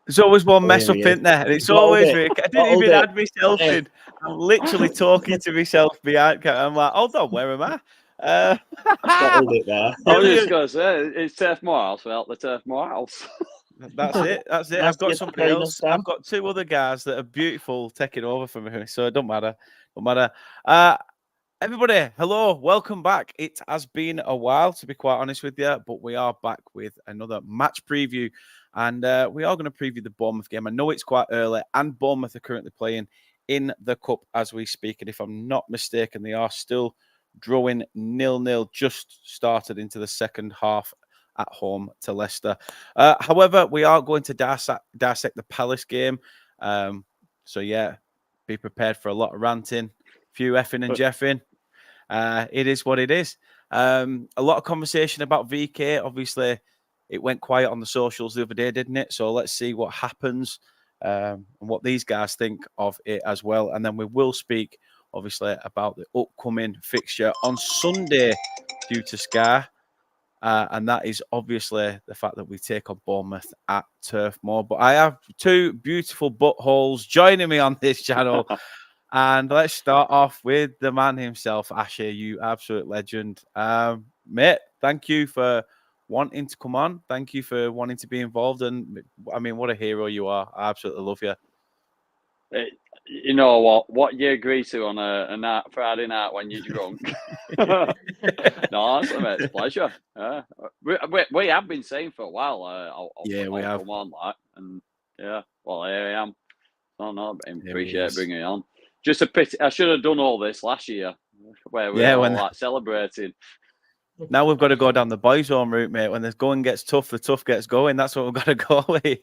There's always one mess up in there, and it's always me. I didn't even add myself in. I'm literally talking to myself behind camera. I'm like, hold on, where am I? Bottled it there. I was just going to say, it's Turf Moor House without the Turf Moor House. That's it. That's it. I've got somebody else. I've got two other guys that are beautiful taking over for me, so it don't matter. Don't matter. Everybody, hello, welcome back. It has been a while, to be quite honest with you, but we are back with another match preview, and we are going to preview the Bournemouth game. I know it's quite early, and Bournemouth are currently playing in the Cup as we speak, and if I'm not mistaken, they are still drawing 0-0, just started into the second half at home to Leicester. However, we are going to dissect the Palace game, so yeah, be prepared for a lot of ranting, few effing and jeffing. It is what it is. A lot of conversation about VK. Obviously, it went quiet on the socials the other day, didn't it? So let's see what happens and what these guys think of it as well. And then we will speak, obviously, about the upcoming fixture on Sunday due to Sky. And that is obviously the fact that we take on Bournemouth at Turf Moor. But I have two beautiful buttholes joining me on this channel. And let's start off with the man himself, Ashy, you absolute legend. Mate, thank you for wanting to come on. Thank you for wanting to be involved. And I mean, what a hero you are. I absolutely love you. You know what you agree to on a night, Friday night when you're drunk. No, honestly, mate, it's a pleasure. We have been saying for a while. I'll come on, like, and yeah, well, here I am. No, I appreciate bringing it on. Just a pity. I should have done all this last year, where we were all like celebrating. Now we've got to go down the boys' home route, mate. When the going gets tough, the tough gets going. That's what we've got to go with.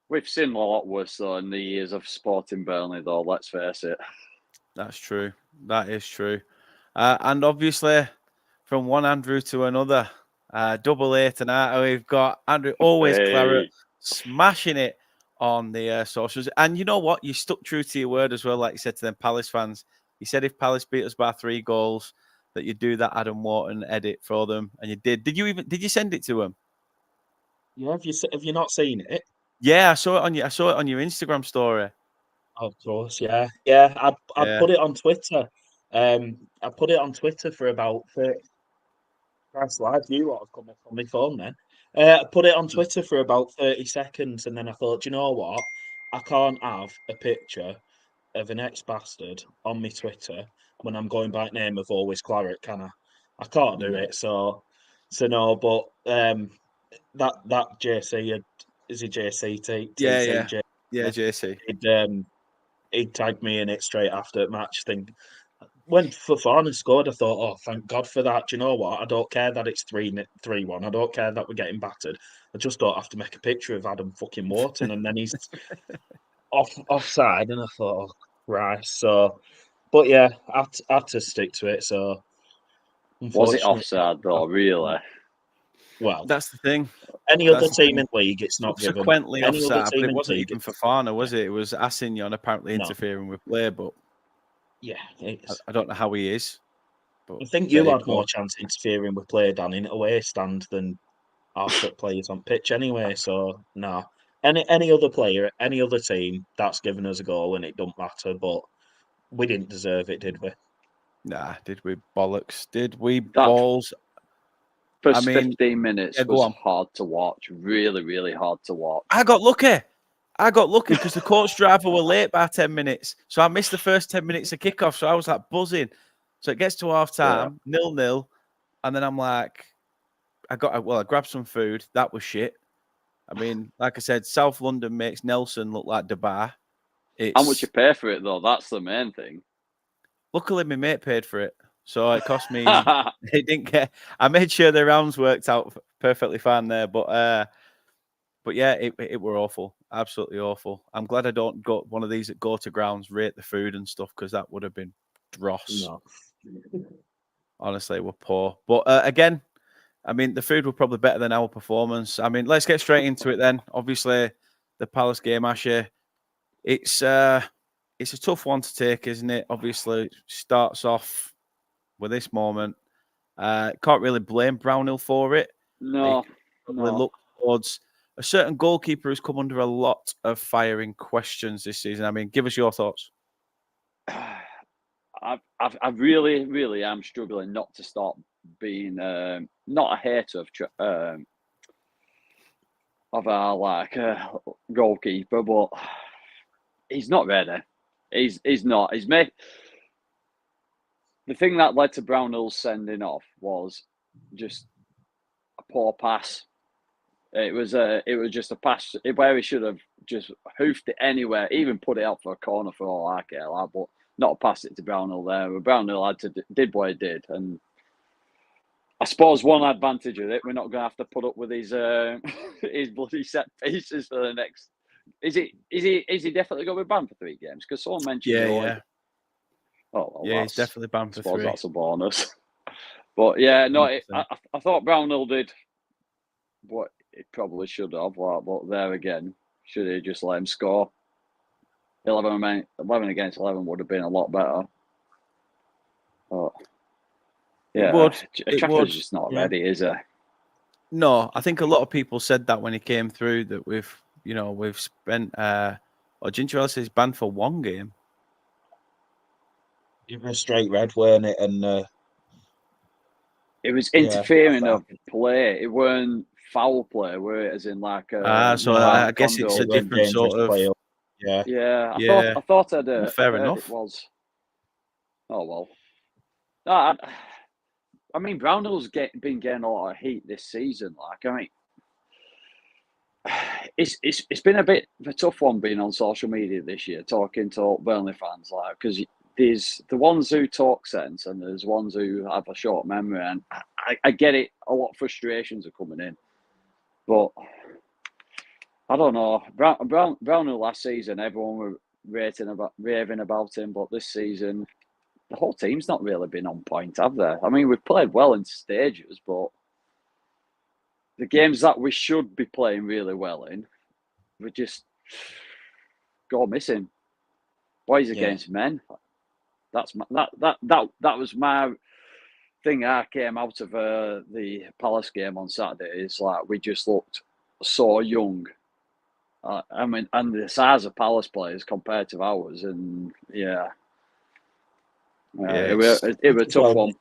We've seen a lot worse though in the years of supporting Burnley, though. Let's face it. That's true. That is true. And obviously, from one Andrew to another, double A tonight. We've got Andrew always Claret smashing it on the socials. And you know what? You stuck true to your word as well, like you said to them Palace fans. You said if Palace beat us by 3 goals, that you'd do that Adam Wharton edit for them, and you did. Did you send it to them? Yeah, have you not seen it? Yeah, I saw it on your Instagram story. Of course, yeah. I put it on Twitter. I put it on Twitter for about 30. That's live view what I've come on my phone then. I put it on Twitter for about 30 seconds, and then I thought, you know what? I can't have a picture of an ex-bastard on my Twitter when I'm going by name of always Claret, can I? I can't do it, so no, but that JC, is he JC? Yeah, JC. He'd tagged me in it straight after the match thing. When Fofana scored, I thought, oh, thank God for that. Do you know what? I don't care that it's 3-1. I don't care that we're getting battered. I just don't have to make a picture of Adam fucking Wharton. And then he's offside. And I thought, oh, Christ. So, but yeah, I had to stick to it. So, was it offside though, really? Well, that's the thing. Any other team in league, it's not subsequently given. Offside, but it wasn't even Fofana, was it? It was Assignon apparently interfering with play, but yeah, I don't know how he is. But I think you had more chance interfering with play, Dan, in away stand than our players on pitch anyway. So no, any other player, any other team that's given us a goal, and it don't matter. But we didn't deserve it, did we? Nah, did we bollocks? Did we balls? First 15 minutes was hard to watch. Really, really hard to watch. I got lucky because the coach driver were late by 10 minutes. So I missed the first 10 minutes of kickoff. So I was like buzzing. So it gets to half time, 0-0. And then I'm like, I grabbed some food. That was shit. I mean, like I said, South London makes Nelson look like Dubai. How much you pay for it, though? That's the main thing. Luckily, my mate paid for it. So it cost me. It didn't get. I made sure the rounds worked out perfectly fine there, but yeah, it were awful, absolutely awful. I'm glad I don't go one of these that go to grounds, rate the food and stuff, because that would have been dross. No. Honestly, we're poor. But again, I mean, the food were probably better than our performance. I mean, let's get straight into it then. Obviously, the Palace game, Ashy. It's a tough one to take, isn't it? Obviously, it starts off with this moment. Can't really blame Brownhill for it. No. Look towards a certain goalkeeper has come under a lot of firing questions this season. I mean, give us your thoughts. I really, really am struggling not to stop being not a hater of our goalkeeper, but he's not ready. He's not. He's made the thing that led to Brownhill's sending off was just a poor pass. It was just a pass where he should have just hoofed it anywhere, even put it out for a corner for all I care, but not pass it to Brownhill there. Brownhill did what he did, and I suppose one advantage of it, we're not going to have to put up with his his bloody set pieces for the next. Is he definitely going to be banned for 3 games? Because someone mentioned yeah. Oh, well, yeah, he's definitely banned for 3. That's a bonus. But yeah, no, I thought Brownhill did what he probably should have. But there again, should he just let him score? 11 against 11 would have been a lot better. But yeah, Trafford's just not ready, is he? No, I think a lot of people said that when he came through that we've spent. Or Ginger says banned for 1 game. It was straight red, weren't it? And it was interfering of play. It weren't foul play, were it? As in like. So I guess it's a different sort of. Yeah. I thought I'd. Fair enough. It was. Oh well. No, I mean, Brownhill's been getting a lot of heat this season. Like, I mean, it's been a bit of a tough one being on social media this year, talking to Burnley fans, like, because there's the ones who talk sense and there's ones who have a short memory, and I get it. A lot of frustrations are coming in, but I don't know. Brownhill last season, everyone were raving about him, but this season, the whole team's not really been on point, have they? I mean, we've played well in stages, but the games that we should be playing really well in, we just go missing. Boys against men. That was my thing. I came out of the Palace game on Saturday. Is like we just looked so young. I mean, and the size of Palace players compared to ours, and it was a tough one.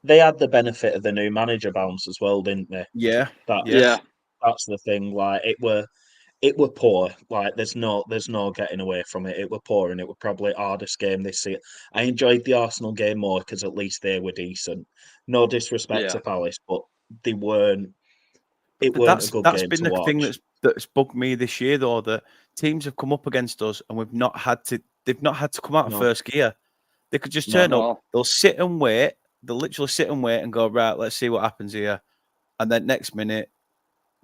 They had the benefit of the new manager bounce as well, didn't they? Yeah, that's the thing. Like it were poor. Like there's no getting away from it. It were poor, and it were probably hardest game this season. I enjoyed the Arsenal game more because at least they were decent. No disrespect to Palace, but they weren't. It weren't a good game to watch. That's been the thing that's bugged me this year, though. That teams have come up against us, and we've not had to. They've not had to come out of first gear. They could just turn up. They'll sit and wait. They'll literally sit and wait and go, right, let's see what happens here. And then next minute,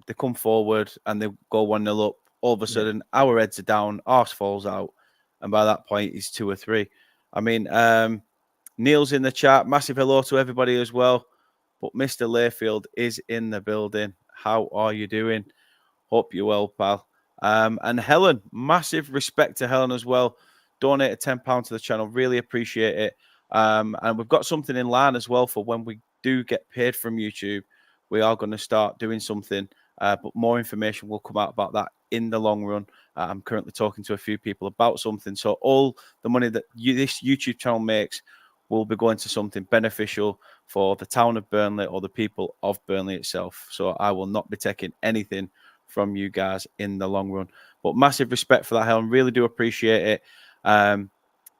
they come forward and they go 1-0 up. All of a sudden, our heads are down, arse falls out. And by that point, it's 2 or 3. I mean, Neil's in the chat. Massive hello to everybody as well. But Mr. Layfield is in the building. How are you doing? Hope you're well, pal. And Helen, massive respect to Helen as well. Donated £10 to the channel. Really appreciate it. And we've got something in line as well for when we do get paid from YouTube. We are going to start doing something, but more information will come out about that in the long run. I'm currently talking to a few people about something. So all the money that this YouTube channel makes will be going to something beneficial for the town of Burnley or the people of Burnley itself. So I will not be taking anything from you guys in the long run. But massive respect for that, Helen. Really do appreciate it. And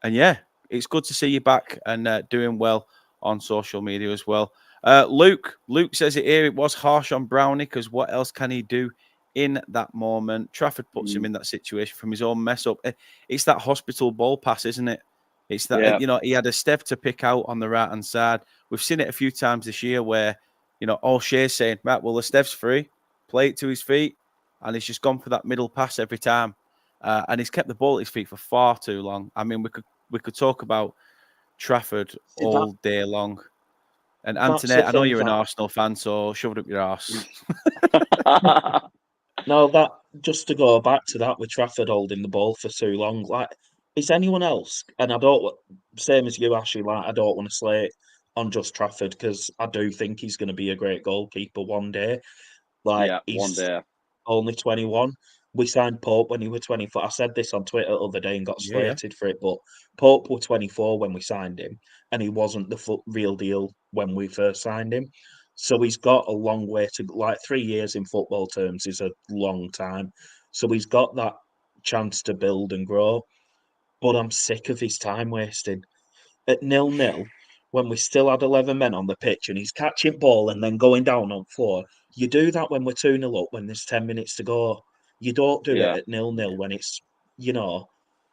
yeah, it's good to see you back and doing well on social media as well. Luke says it here. It was harsh on Brownie because what else can he do in that moment? Trafford puts him in that situation from his own mess up. It's that hospital ball pass, isn't it? It's that, he had a Stev to pick out on the right-hand side. We've seen it a few times this year where, all Shea's saying, right, well, the Stev's free, play it to his feet, and he's just gone for that middle pass every time. And he's kept the ball at his feet for far too long. I mean, we could talk about Trafford all day long. And Anthony, I know you're an Arsenal fan, so shove it up your arse. No, that just to go back to that with Trafford holding the ball for too long. Like, is anyone else? And I don't, same as you, Ashy. Like, I don't want to slate on just Trafford because I do think he's going to be a great goalkeeper one day. Like, one day. only 21. We signed Pope when he was 24. I said this on Twitter the other day and got slated for it, but Pope was 24 when we signed him, and he wasn't the real deal when we first signed him. So he's got a long way to, like 3 years in football terms is a long time. So he's got that chance to build and grow. But I'm sick of his time wasting. At 0-0, when we still had 11 men on the pitch and he's catching ball and then going down on floor, you do that when we're 2-0 up, when there's 10 minutes to go. You don't do it at 0-0 when it's,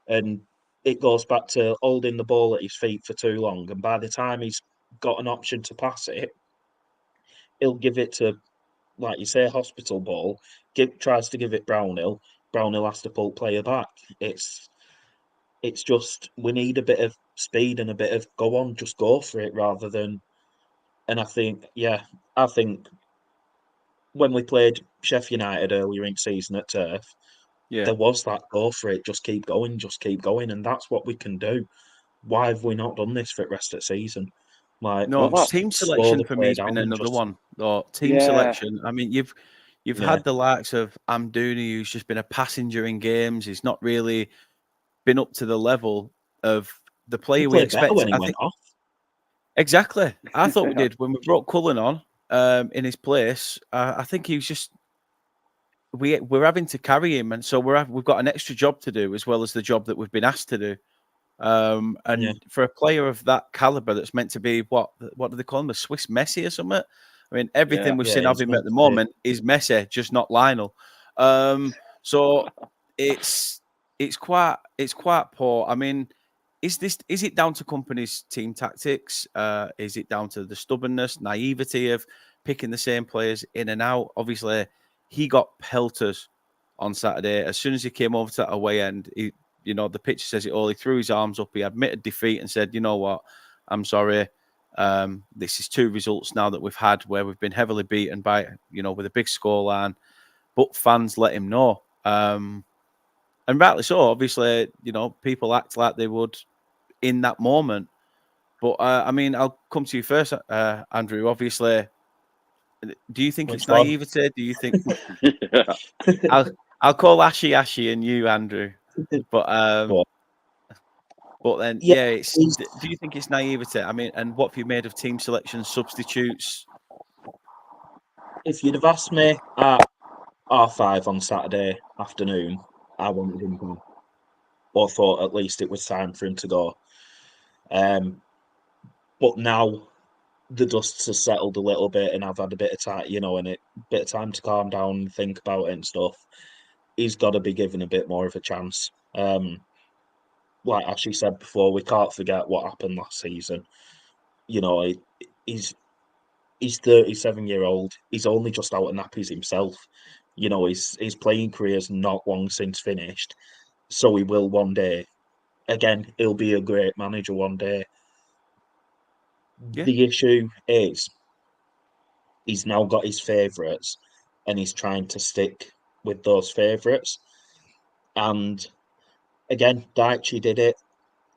and it goes back to holding the ball at his feet for too long. And by the time he's got an option to pass it, he'll give it to, like you say, hospital ball, tries to give it Brownhill. Brownhill has to pull player back. It's just, we need a bit of speed and a bit of go on, just go for it rather than. And I think when we played Sheffield United earlier in season at Turf, there was that go for it, just keep going, and that's what we can do. Why have we not done this for the rest of the season? Like, no, team selection for me has been another one. Or team selection. I mean, you've had the likes of Amdouni, who's just been a passenger in games. He's not really been up to the level of the player we expect. When he went off. Exactly. I thought we did when we brought Cullen on in his place. I think he was just we're having to carry him, and so we've got an extra job to do as well as the job that we've been asked to do. For a player of that caliber, that's meant to be what do they call him, a Swiss Messi or something? I mean, everything we've seen of him at the moment is Messi, just not Lionel. So it's quite poor. I mean, is it down to Kompany's team tactics? Is it down to the stubbornness, naivety of picking the same players in and out? Obviously, he got pelters on Saturday. As soon as he came over to that away end, the picture says it all. He threw his arms up. He admitted defeat and said, "You know what? I'm sorry. This is 2 results now that we've had where we've been heavily beaten by, with a big scoreline." But fans let him know. And rightly so. Obviously, people act like they would in that moment. But I mean, I'll come to you first, Andrew. Obviously, do you think it's naivety? Do you think? I'll call Ashy and you, Andrew. But then, do you think it's naivety? I mean, and what have you made of team selection, substitutes? If you'd have asked me at R5 on Saturday afternoon, I wanted him gone, or thought at least it was time for him to go. But now the dust has settled a little bit, and I've had a bit of time, bit of time to calm down and think about it and stuff. He's got to be given a bit more of a chance. Like Ashley said before, we can't forget what happened last season. He's 37-year-old. He's only just out of nappies himself. His playing career's not long since finished. So he will one day. Again, he'll be a great manager one day. Yeah. The issue is he's now got his favourites and he's trying to stick with those favourites. And again, Dyche did it,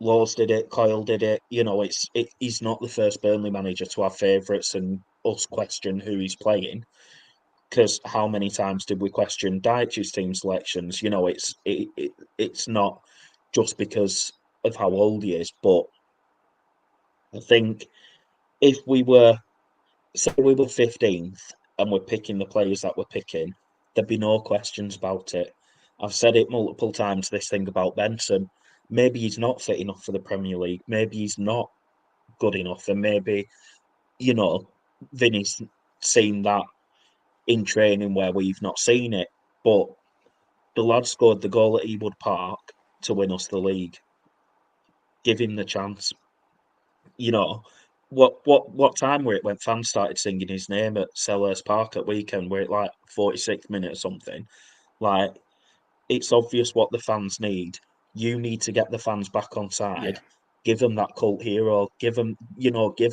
Laws did it, Coyle did it. He's not the first Burnley manager to have favourites and us question who he's playing. Because how many times did we question Dyche's team selections? It's not just because of how old he is, but I think if we were 15th and we're picking the players that we're picking, there'd be no questions about it. I've said it multiple times, this thing about Benson. Maybe he's not fit enough for the Premier League. Maybe he's not good enough. And maybe, Vinny's seen that in training where we've not seen it. But the lad scored the goal at Ewood Park to win us the league. Give him the chance. What time were it when fans started singing his name at Selhurst Park at weekend? Were it like 46th minute or something? Like, it's obvious what the fans need. You need to get the fans back on side. Yeah. Give them that cult hero. Give them a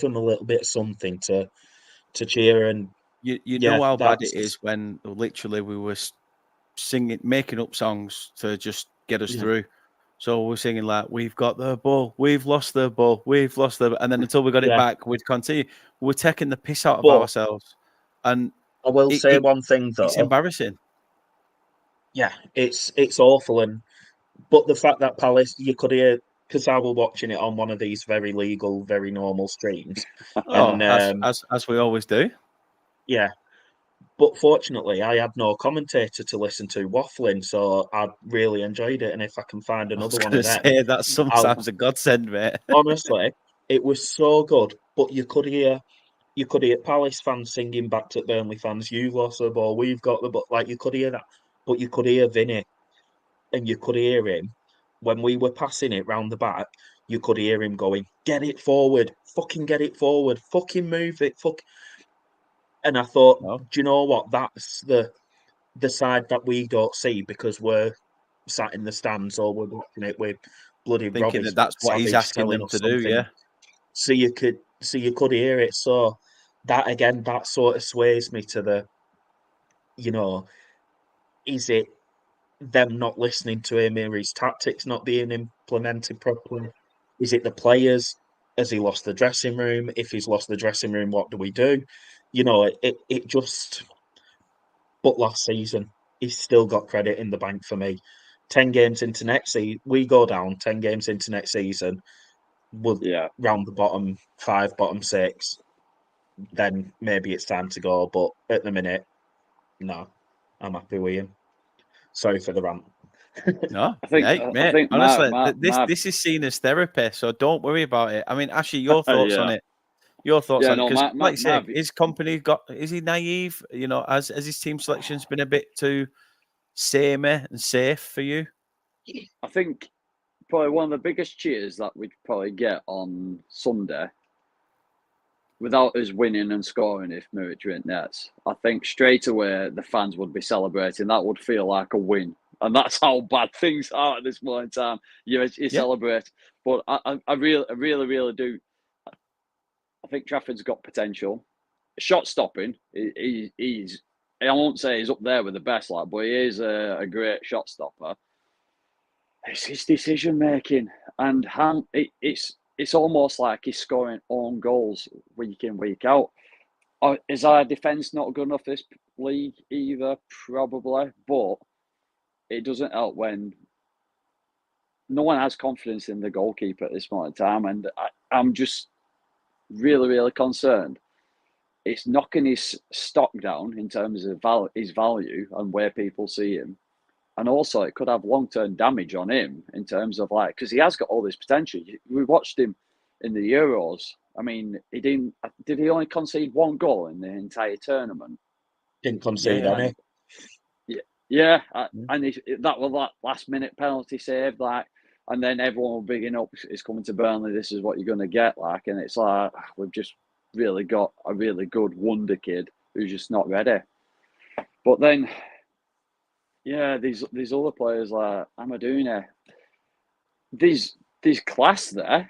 little bit of something to cheer. And you know how bad it is when literally we were singing, making up songs to just get us through. So we're singing like, "We've got the ball, we've lost the ball, we've lost the," and then until we got it back, we'd continue. We're taking the piss out of ourselves. And I will say one thing though. It's embarrassing. Yeah, it's awful, but the fact that Palace, you could hear, because I was watching it on one of these very legal, very normal streams, and as we always do. Yeah, but fortunately, I had no commentator to listen to waffling, so I really enjoyed it. And if I can find another one of them, that's sometimes a godsend, mate. Honestly, it was so good. But you could hear Palace fans singing back to Burnley fans, "You lost the ball, we've got the ball." Like you could hear that, but you could hear Vinny, and you could hear him when we were passing it round the back. You could hear him going, "Get it forward, fucking get it forward, fucking move it, fuck." And I thought, do you know what? That's the side that we don't see because we're sat in the stands or we're watching it with bloody thinking Robbie that's what he's asking them to do. Yeah. So you could hear it. So that again, that sort of sways me to the, is it them not listening to him or his tactics not being implemented properly? Is it the players? Has he lost the dressing room? If he's lost the dressing room, what do we do? It just. But last season, he's still got credit in the bank for me. 10 games into next season, we go down 10 games into next season, we're round the bottom 5, bottom 6. Then maybe it's time to go. But at the minute, no, I'm happy with him. Sorry for the rant. No, mate. Honestly, this is seen as therapy, so don't worry about it. I mean, Ashy, your thoughts on it? Your thoughts on it? Because, like you say, his Kompany is he naive? Has his team selection's been a bit too samey and safe for you? I think probably one of the biggest cheers that we'd probably get on Sunday, without us winning and scoring if Muric nets, I think straight away the fans would be celebrating. That would feel like a win. And that's how bad things are at this point in time. You celebrate. But I really do. I think Trafford's got potential. Shot stopping, he's I won't say he's up there with the best, but he is a great shot stopper. It's his decision making, and it's almost like he's scoring own goals week in, week out. Is our defence not good enough this league either? Probably, but it doesn't help when no one has confidence in the goalkeeper at this point in time, and I'm just really, really concerned. It's knocking his stock down in terms of his value and where people see him. And also, it could have long-term damage on him in terms of because he has got all this potential. We watched him in the Euros. I mean, did he only concede 1 goal in the entire tournament? Didn't concede any. Yeah, and that was that last-minute penalty save, and then everyone will bigging up. It's coming to Burnley. This is what you're going to get, and it's like we've just really got a really good wonder kid who's just not ready. But then. Yeah, these other players like Amaduna, there's class there.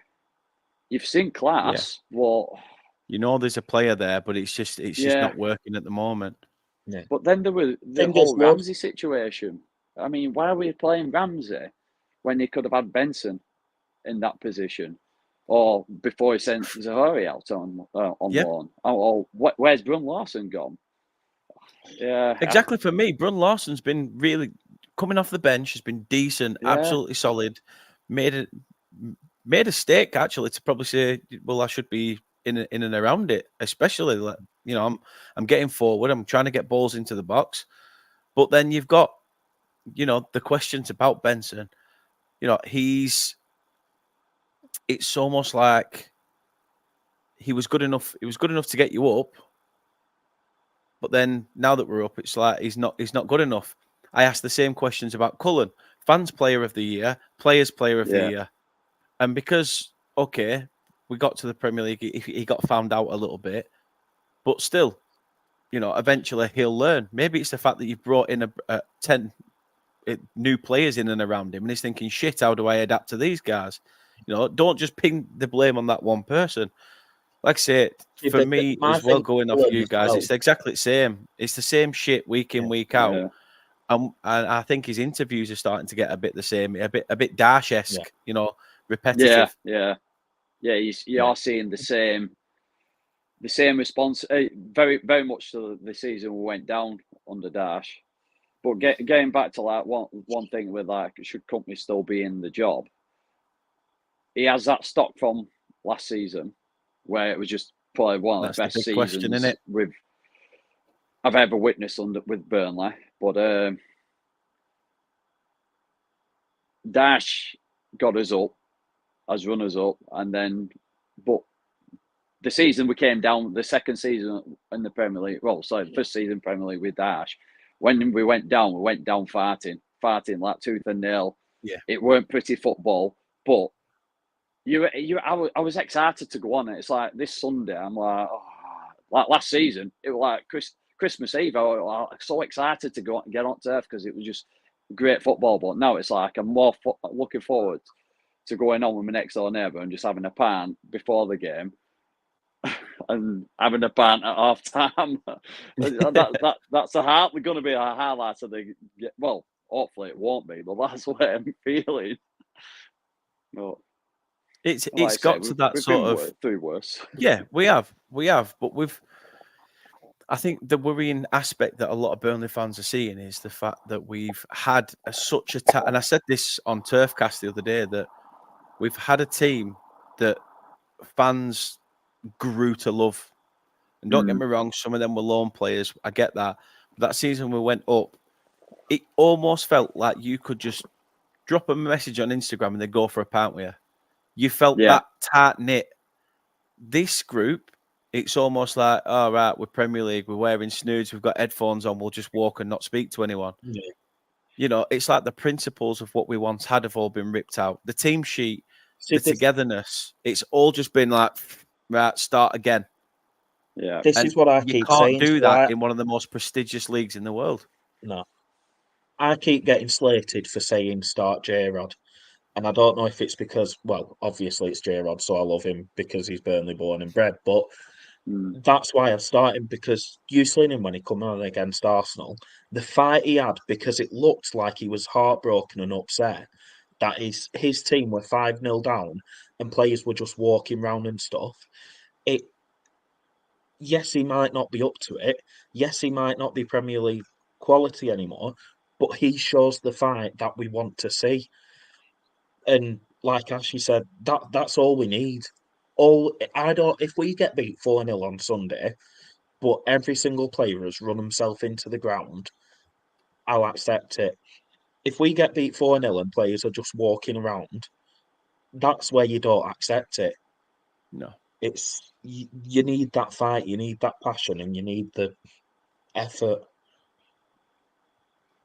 You've seen class. Yeah. Well, there's a player there, but it's just not working at the moment. Yeah. But then there was the whole Ramsey situation. I mean, why are we playing Ramsey when he could have had Benson in that position, or before he sent Zahory out on loan? Oh, where's Brun Larson gone? Yeah, exactly. For me, Brun Larson's been really coming off the bench. Has been decent, absolutely solid. Made a stake actually to probably say, well, I should be in and around it. Especially, I'm getting forward. I'm trying to get balls into the box. But then you've got, the questions about Benson. It's almost like he was good enough. He was good enough to get you up. But then now that we're up, it's like he's not good enough. I asked the same questions about Cullen, fans player of the year, players player of the year. And because, we got to the Premier League, he got found out a little bit. But still, eventually he'll learn. Maybe it's the fact that you've brought in 10 new players in and around him. And he's thinking, shit, how do I adapt to these guys? Don't just pin the blame on that one person. Like I say, for me as well, going off you guys, it's exactly the same. It's the same shit week in, week out. And I think his interviews are starting to get a bit the same, a bit Dash-esque, repetitive. Yeah. You are seeing the same response. Very, very much to the season we went down under Dash. But getting back to like one thing with like, should Kompany still be in the job? He has that stock from last season, where it was just probably one of the best seasons I've ever witnessed with Burnley. But Dash got us up as runners up, but the season we came down, the second season in the Premier League, the first season Premier League with Dash, when we went down farting like tooth and nail. Yeah, it weren't pretty football, but I was excited to go on. It's like this Sunday, I'm like, like last season, it was like Christmas Eve. I was so excited to get on turf because it was just great football. But now it's like I'm more looking forward to going on with my next door neighbour and just having a pint before the game and having a pint at half time. That's going to be a highlight of the. Well, hopefully it won't be, but that's what I'm feeling. No. It's got to that sort of through worse. Yeah, we have, but I think the worrying aspect that a lot of Burnley fans are seeing is the fact that we've had such a and I said this on Turfcast the other day, that we've had a team that fans grew to love. And don't get me wrong, some of them were loan players. I get that. But that season we went up, it almost felt like you could just drop a message on Instagram and they'd go for a pint with you. You felt that tight knit. This group, it's almost like, all right, we're Premier League, we're wearing snoods, we've got headphones on, we'll just walk and not speak to anyone. Yeah. You know, it's like the principles of what we once had have all been ripped out. The team sheet, togetherness, it's all just been like, right, start again. Yeah, this is what I keep saying. You can't do that in one of the most prestigious leagues in the world. No. I keep getting slated for saying start J-Rod. And I don't know if it's because, well, obviously it's J-Rod, so I love him because he's Burnley born and bred. But that's why I started, because you seen him when he come on against Arsenal. The fight he had, because it looked like he was heartbroken and upset that his team were 5-0 down and players were just walking around and stuff. Yes, he might not be up to it. Yes, he might not be Premier League quality anymore, but he shows the fight that we want to see. And like Ashy said, that's all we need. If we get beat 4-0 on Sunday, but every single player has run himself into the ground, I'll accept it. If we get beat 4-0 and players are just walking around, that's where you don't accept it. No. It's you need that fight, you need that passion, and you need the effort.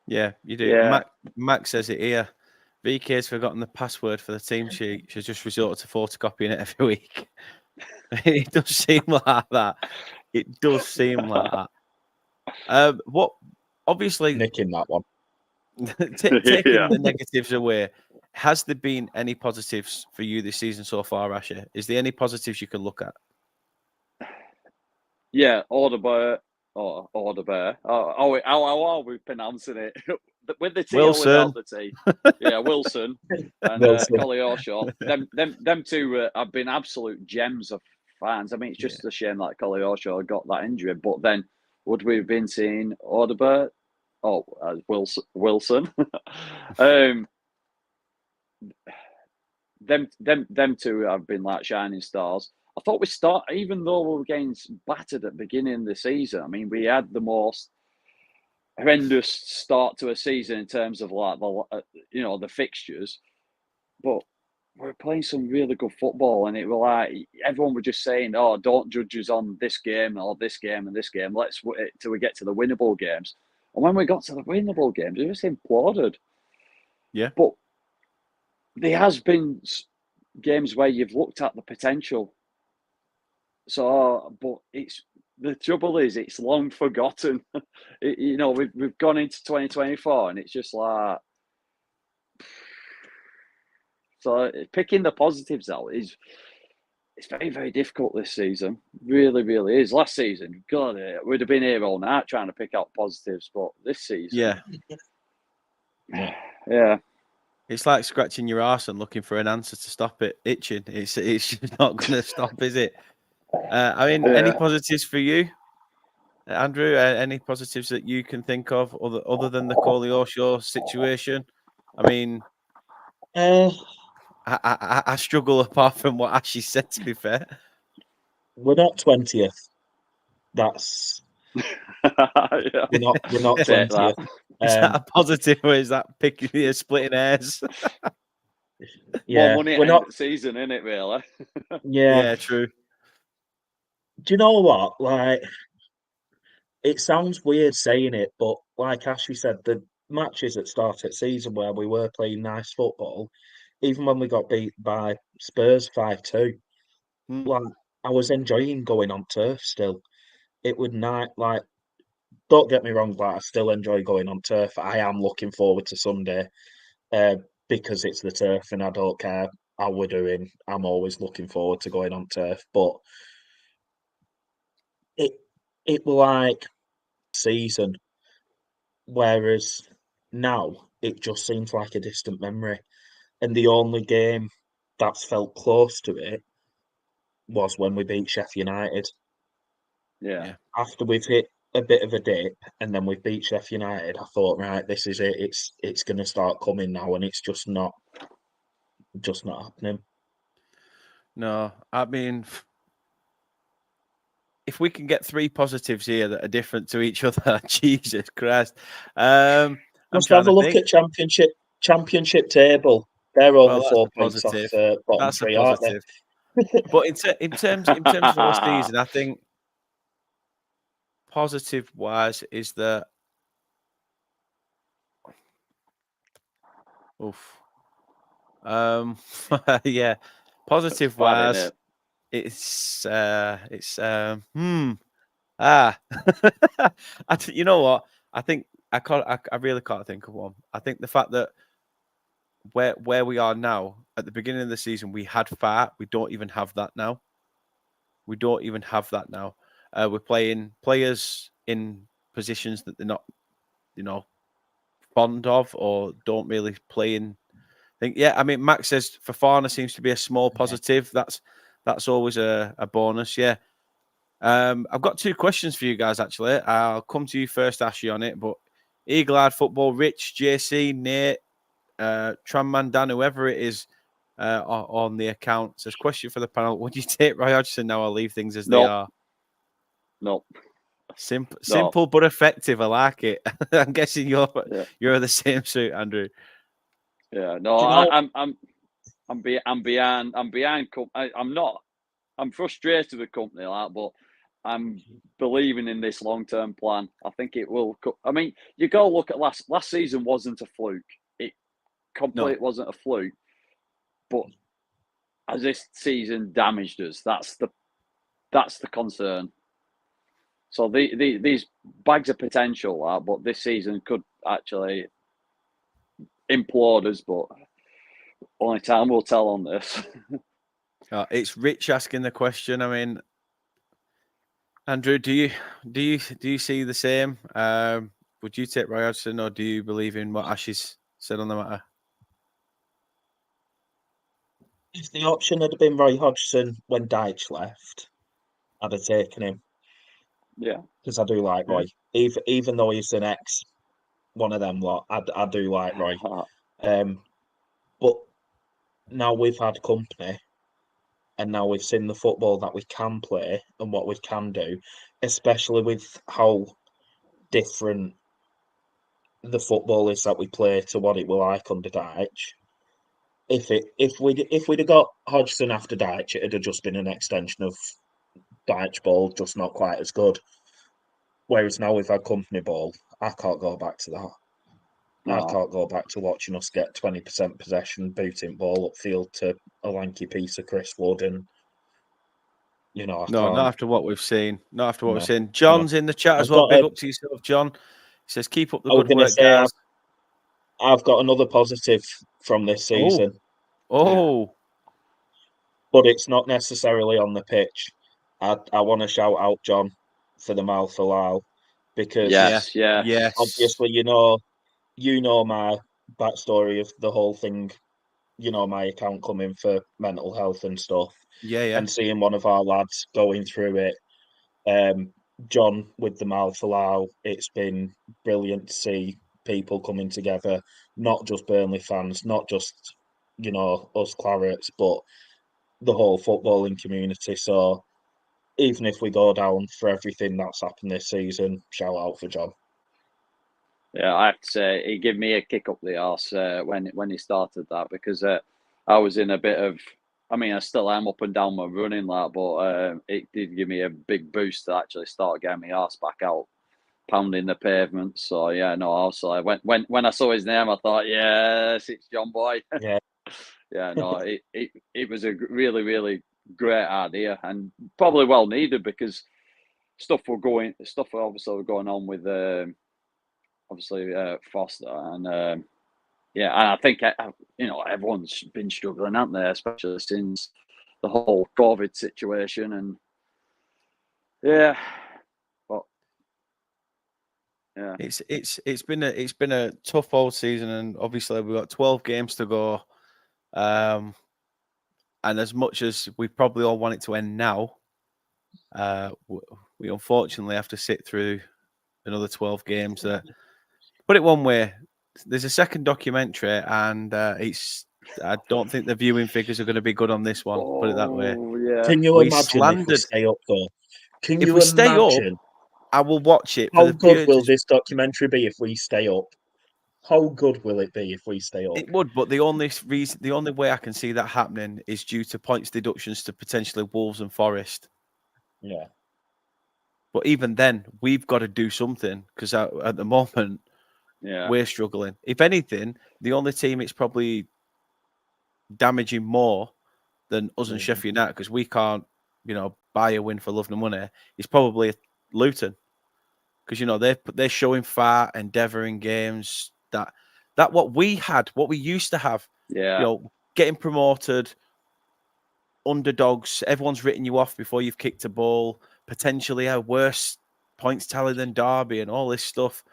Yeah, you do. Yeah. Max says it here. VK's forgotten the password for the team sheet. She's just resorted to photocopying it every week. It does seem like that. It does seem like that. What? Obviously, nicking that one. Taking the negatives away, has there been any positives for you this season so far, Asher? Is there any positives you can look at? Yeah, Orderbear. How are we pronouncing it? With the T Wilson. or without the T? Yeah, Wilson and Collie Orshaw. Them two have been absolute gems of fans. I mean, it's just a shame that Collie Orshaw got that injury. But then, would we have been seeing Orderbear? Wilson. Them two have been like shining stars. I thought even though we were getting battered at the beginning of the season, I mean, we had the most horrendous start to a season in terms of like the fixtures, but we're playing some really good football, and it was like everyone was just saying, "Oh, don't judge us on this game or this game and this game. Let's wait till we get to the winnable games." And when we got to the winnable games, it just imploded. Yeah, but there has been games where you've looked at the potential. So, but the trouble is, it's long forgotten. We've gone into 2024, and it's just like, so picking the positives out it's very, very difficult this season. Really, really is. Last season, God, we'd have been here all night trying to pick out positives, but this season, yeah. It's like scratching your arse and looking for an answer to stop it itching. It's just not going to stop, is it? Any positives for you? Andrew, any positives that you can think of other than the Koleosho situation? I mean, I struggle apart from what Ashy said, to be fair. We're not 20th. That's yeah. we're not 20th. Is that a positive or is that splitting hairs? Yeah, more money we're not season, isn't it? Really? Yeah, true. Do you know what? Like, it sounds weird saying it, but like Ashley said, the matches at start of season where we were playing nice football, even when we got beat by Spurs 5-2, like I was enjoying going on turf still. It would not like. Don't get me wrong, but I still enjoy going on turf. I am looking forward to Sunday, because it's the turf, and I don't care how we're doing. I'm always looking forward to going on turf, but it was like season, whereas now it just seems like a distant memory. And the only game that's felt close to it was when we beat Sheffield United. Yeah. After we've hit a bit of a dip and then we beat Sheffield United, I thought, right, this is it. It's going to start coming now, and it's just not happening. No, I mean, if we can get 3 positives here that are different to each other, Jesus Christ. Let's have a look at championship table. They're only 4 points off bottom 3, aren't they? But in terms of the season, I think positive wise is that yeah, positive wise you know what? I think I really can't think of one. I think the fact that where we are now at the beginning of the season, we had far. We don't even have that now. We're playing players in positions that they're not, fond of or don't really play in. I mean, Max says Fofana seems to be a small positive. That's always a bonus. Yeah. I've got 2 questions for you guys, actually. I'll come to you first, Ashy, on it. But Eagle Eyed Football, Rich, JC, Nate, Trammandan, whoever it is on the account, says, question for the panel. Would you take Roy Hodgson now or leave things as they are? No. Simple but effective. I like it. I'm guessing you're the same suit, Andrew. Yeah, no, I'm behind. I'm frustrated with Kompany, but I'm believing in this long-term plan. I think it will. I mean, you go look at last season wasn't a fluke. It wasn't a fluke, but as this season damaged us, that's the concern. So these bags of potential, but this season could actually implode us. But only time will tell on this. It's Rich asking the question. I mean, Andrew, do you see the same? Would you take Roy Hodgson, or do you believe in what Ashy's said on the matter? If the option had been Roy Hodgson when Dyche left, I'd have taken him. Yeah, because I do like Roy, even though he's an ex one of them lot. I do like Roy. But now we've had Kompany, and now we've seen the football that we can play and what we can do, especially with how different the football is that we play to what it was like under Dyche. If we'd have got Hodgson after Dyche, it'd have just been an extension of Dyche ball, just not quite as good. Whereas now we've had Kompany ball, I can't go back to that. No. I can't go back to watching us get 20% possession, booting ball upfield to a lanky piece of Chris Wood, and not after what we've seen. Not after what we've seen. John's in the chat as well. Big up to yourself, John. He says, "Keep up the good work, guys." I've got another positive from this season. But it's not necessarily on the pitch. I want to shout out John for the mouth halal, because obviously you know my backstory of the whole thing. My account coming for mental health and stuff. Yeah. And seeing one of our lads going through it, John with the mouth allow. It's been brilliant to see people coming together, not just Burnley fans, not just, us Clarets, but the whole footballing community. So even if we go down for everything that's happened this season, shout out for John. Yeah, I have to say, he gave me a kick up the arse when he started that, because I was in a bit of, I mean, I still am up and down my running, but it did give me a big boost to actually start getting my arse back out, pounding the pavement. So yeah, no, also when I saw his name, I thought, yes, it's John Boy. Yeah. Yeah, no, it was a really, really great idea, and probably well needed, because stuff were obviously going on with obviously Foster, and yeah, and I think everyone's been struggling, haven't they, especially since the whole COVID situation, and yeah, but yeah, it's been a tough old season, and obviously we've got 12 games to go, and as much as we probably all want it to end now, we unfortunately have to sit through another 12 games. That, put it one way, there's a second documentary, and I don't think the viewing figures are going to be good on this one. Put it that way. Yeah. Can you imagine if we stay up though? If we stay up, I will watch it. How good will this documentary be if we stay up? How good will it be if we stay up? It would, but the only way I can see that happening is due to points deductions to potentially Wolves and Forest. Yeah. But even then, we've got to do something, because at the moment, we're struggling. If anything, the only team it's probably damaging more than us and Sheffield United, because we can't, buy a win for love nor money, is probably Luton. Because, they're showing far, endeavouring games that what we used to have. Yeah. Getting promoted, underdogs, everyone's written you off before you've kicked a ball, potentially a worse points tally than Derby and all this stuff.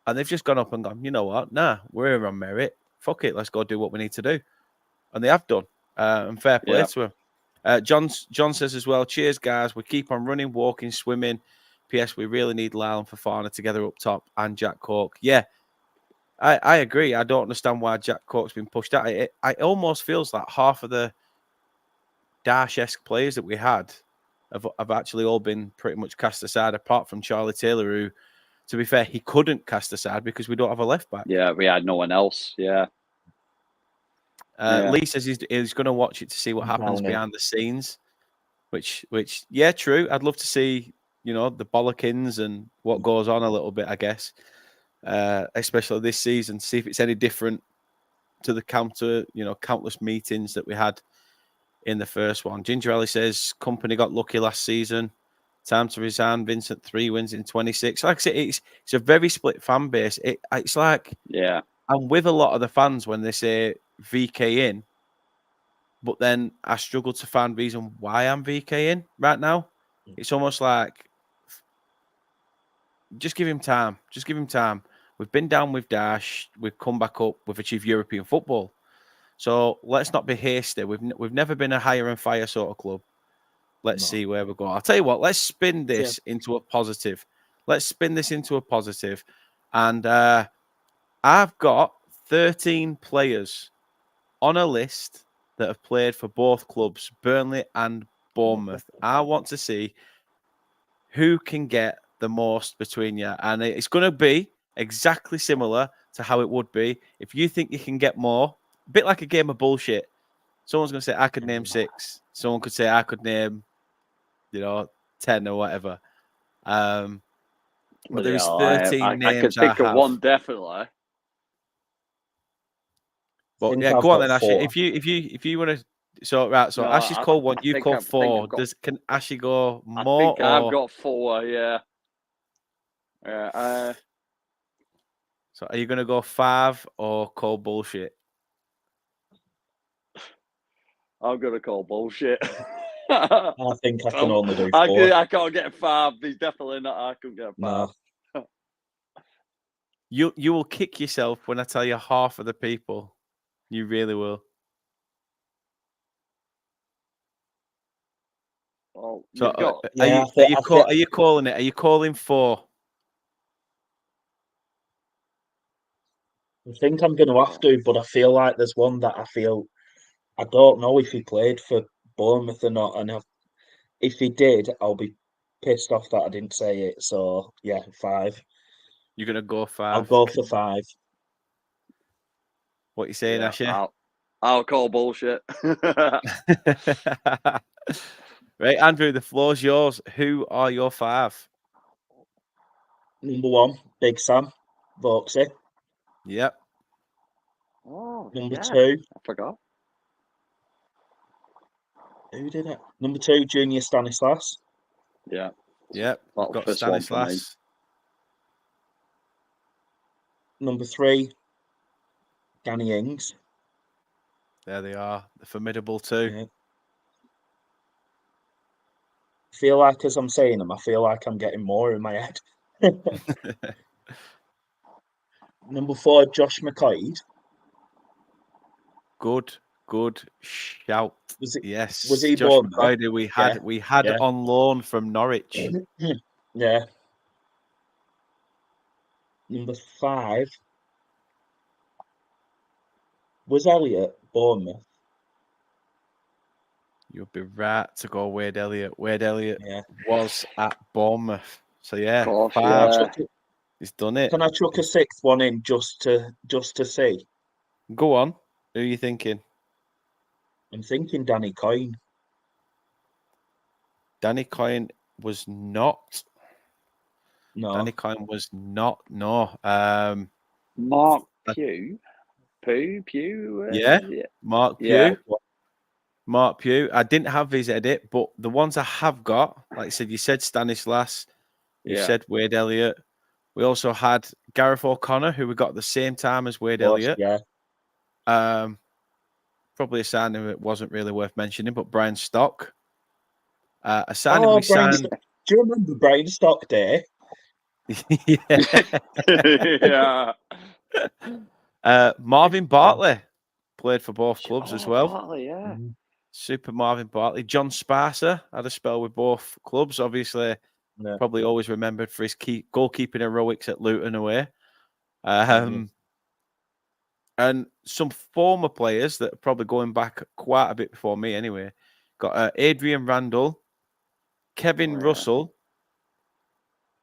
And they've just gone up and gone, you know what? Nah, we're here on merit. Fuck it, let's go do what we need to do. And they have done. And fair play to them. John says as well, cheers, guys. We keep on running, walking, swimming. P.S. We really need Lyle and Fofana together up top, and Jack Cork. Yeah, I agree. I don't understand why Jack Cork's been pushed out. It almost feels like half of the Dash-esque players that we had have actually all been pretty much cast aside, apart from Charlie Taylor, who, to be fair, he couldn't cast aside because we don't have a left back. Yeah, we had no one else. Yeah. Lee says he's going to watch it to see what happens behind the scenes, which yeah, true. I'd love to see, the bollockins and what goes on a little bit, I guess, especially this season, to see if it's any different to the countless meetings that we had in the first one. Ginger Alley says Kompany got lucky last season. Time to resign. Vincent, 3 wins in 26. Like I said, it's a very split fan base. It's like, yeah, I'm with a lot of the fans when they say VK in, but then I struggle to find reason why I'm VK in right now. It's almost like, just give him time. Just give him time. We've been down with Dash. We've come back up. We've achieved European football. So let's not be hasty. We've never been a hire and fire sort of club. Let's see where we go. I'll tell you what. Let's spin this into a positive. Let's spin this into a positive. And I've got 13 players on a list that have played for both clubs, Burnley and Bournemouth. I want to see who can get the most between you. And it's going to be exactly similar to how it would be if you think you can get more. A bit like a game of bullshit. Someone's going to say, I could name 6. Someone could say, I could name, 10 or whatever. But there's 13 names I could think of one, definitely. But yeah, go on then, Ashy. If you want to, so Ashy's called 1. You called 4. Can Ashy go more? I think I've got 4. Yeah. Yeah. So are you going to go 5 or call bullshit? I'm going to call bullshit. I think I can only do 4. I can't get 5. He's definitely not. I couldn't get 5. No. You will kick yourself when I tell you half of the people. You really will. Well, So, you've got. are you calling it? Are you calling 4? I think I'm going to have to, but I feel like there's one that I don't know if he played for Bournemouth or not, and if he did, I'll be pissed off that I didn't say it. So yeah, 5. You're gonna go 5. I'll go for 5. What are you saying, Ashy? I'll call bullshit. Right, Andrew, the floor's yours. Who are your 5? Number 1, Big Sam, Vauxy. Yep. Oh, Number yeah. 2, I forgot. who did it? Number 2, Junior Stanislas. Yeah. Yep. I've got First one for me. Stanislas. Number 3, Danny Ings. There they are. The formidable 2. Yeah. I feel like as I'm saying them, I feel like I'm getting more in my head. Number 4, Josh McCoy. Good shout. Yes. Was he Josh born McCoy, we had on loan from Norwich. Yeah. Number 5, was Elliot Bournemouth? You'll be right to go Wade Elliott. Wade Elliott was at Bournemouth. So yeah, Course, 5. He's done it. Can I chuck a 6th one in just to see? Go on. Who are you thinking? I'm thinking Danny Coyne. Danny Coyne was not. No. Danny Coyne was not. No. Mark Pugh. Pugh. Yeah. Mark Pugh. Yeah. Mark Pugh. I didn't have his edit, but the ones I have got, like I said, you said Stanislas, you said Wade Elliott. We also had Gareth O'Connor, who we got at the same time as Wade Elliott. Yeah. Probably a signing that wasn't really worth mentioning, but Brian Stock. A signing we signed. Do you remember Brian Stock Day? Yeah. Marvin Bartley played for both clubs as well. Bartley, yeah. Super Marvin Bartley. John Sparser had a spell with both clubs. Obviously, probably always remembered for his goalkeeping heroics at Luton away. And some former players that are probably going back quite a bit before me anyway. Got Adrian Randall, Kevin Russell,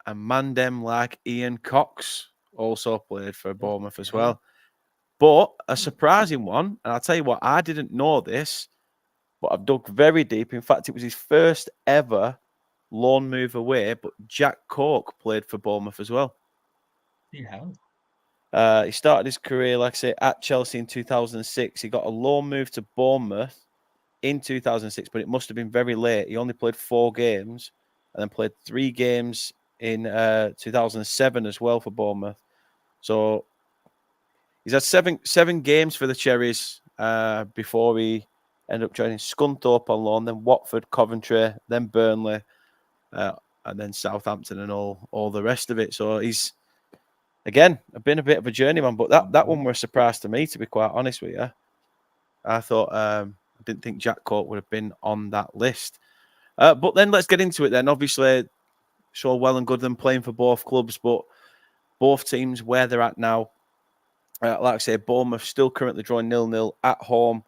and Mandem like Ian Cox also played for Bournemouth as well. But a surprising one, and I'll tell you what, I didn't know this, but I've dug very deep. In fact, it was his first ever loan move away, but Jack Cork played for Bournemouth as well. Yeah. He started his career, like I say, at Chelsea in 2006. He got a loan move to Bournemouth in 2006, but it must have been very late. He only played 4 games and then played 3 games in 2007 as well for Bournemouth. So he's had seven games for the Cherries before he ended up joining Scunthorpe on loan, then Watford, Coventry, then Burnley, and then Southampton and all the rest of it. So he's, again, been a bit of a journeyman, but that one was a surprise to me, to be quite honest with you. I thought, I didn't think Jack Cork would have been on that list. But then let's get into it then. Obviously, sure, well and good them playing for both clubs, but both teams where they're at now, like I say, Bournemouth still currently drawing 0-0 at home.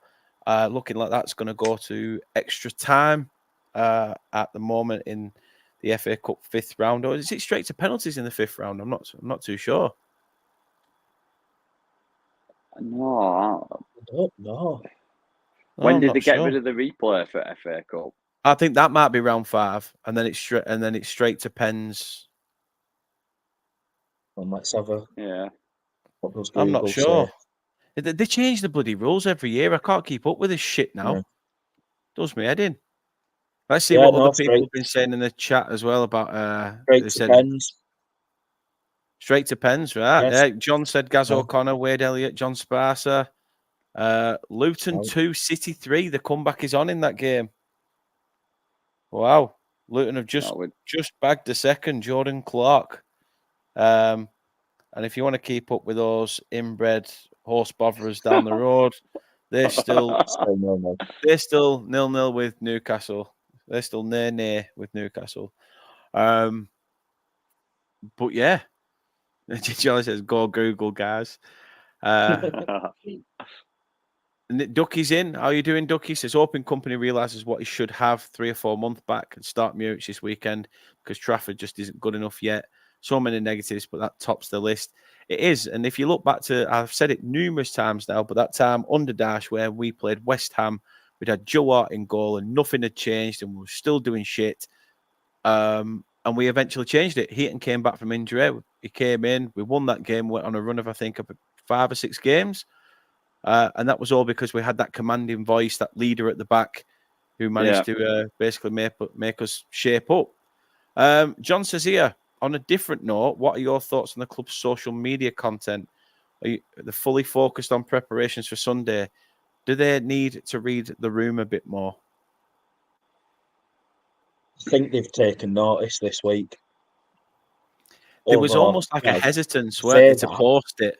Looking like that's going to go to extra time at the moment in the FA Cup 5th round, or is it straight to penalties in the 5th round? I'm not too sure. No, I don't know. When did they get rid of the replay for FA Cup? I think that might be round 5, and then it's straight to pens. Well, let's have a I'm not sure. They change the bloody rules every year. I can't keep up with this shit now. Does me head in. Let's see what other people have been saying in the chat as well about. Straight to pens, right? Yes. John said Gaz O'Connor, Wade Elliott, John Sparser. Luton 2, City 3. The comeback is on in that game. Wow. Luton have just bagged a second, Jordan Clark. And if you want to keep up with those inbred horse botherers down the road, they're still 0-0 with Newcastle. They're still near with Newcastle. But yeah, Johnny says, "Go Google, guys." Ducky's in. How are you doing, Ducky? Says, hoping Kompany realises what he should have 3 or 4 months back and start Muric this weekend because Trafford just isn't good enough yet. So many negatives, but that tops the list. It is. And if you look back to, I've said it numerous times now, but that time under Dash where we played West Ham, we'd had Joe Hart in goal and nothing had changed and we were still doing shit. And we eventually changed it. Heaton came back from injury. He came in. We won that game. Went on a run of, I think, 5 or 6 games. And that was all because we had that commanding voice, that leader at the back who managed to basically make us shape up. John says here, on a different note, what are your thoughts on the club's social media content? They're fully focused on preparations for Sunday. Do they need to read the room a bit more? I think they've taken notice this week. There was almost like a hesitance, weren't there, to post it?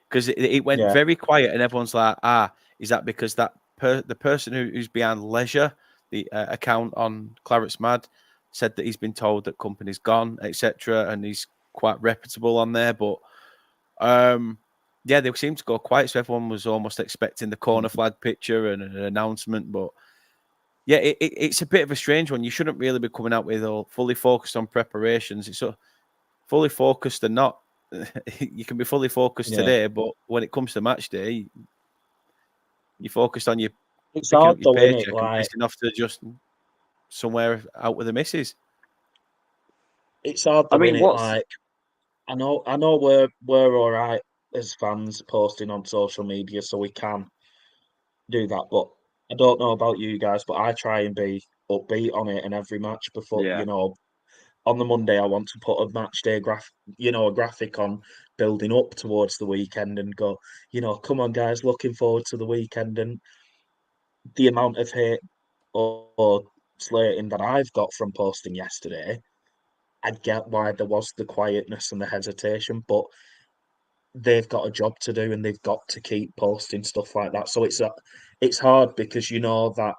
Because it went very quiet and everyone's like, is that because the person who's behind Leisure, the account on Claret's Mad, said that he's been told that Kompany's gone, etc. And he's quite reputable on there. But, they seemed to go quiet. So everyone was almost expecting the corner flag picture and an announcement. But, yeah, it's a bit of a strange one. You shouldn't really be coming out with all fully focused on preparations. It's fully focused and not. You can be fully focused today, but when it comes to match day, you're focused on your paycheck and pissing off to just somewhere out with the missus. It's hard. I know we're all right as fans posting on social media, so we can do that. But I don't know about you guys, but I try and be upbeat on it in every match before on the Monday, I want to put a match day a graphic on building up towards the weekend and go, come on, guys, looking forward to the weekend. And the amount of hate or slating that I've got from posting yesterday, I get why there was the quietness and the hesitation, but they've got a job to do and they've got to keep posting stuff like that. So it's hard because you know that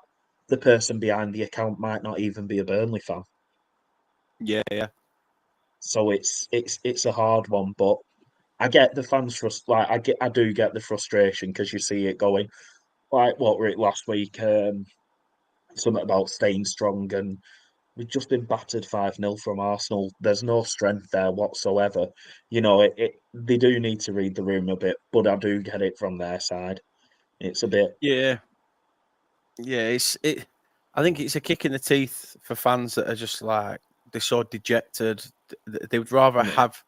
the person behind the account might not even be a Burnley fan. Yeah. So it's a hard one, but I get the fans I do get the frustration because you see it going like what were it last week? Something about staying strong, and we've just been battered 5-0 from Arsenal. There's no strength there whatsoever. They do need to read the room a bit, but I do get it from their side. It's a bit I think it's a kick in the teeth for fans that are just like they're so dejected. They would rather have,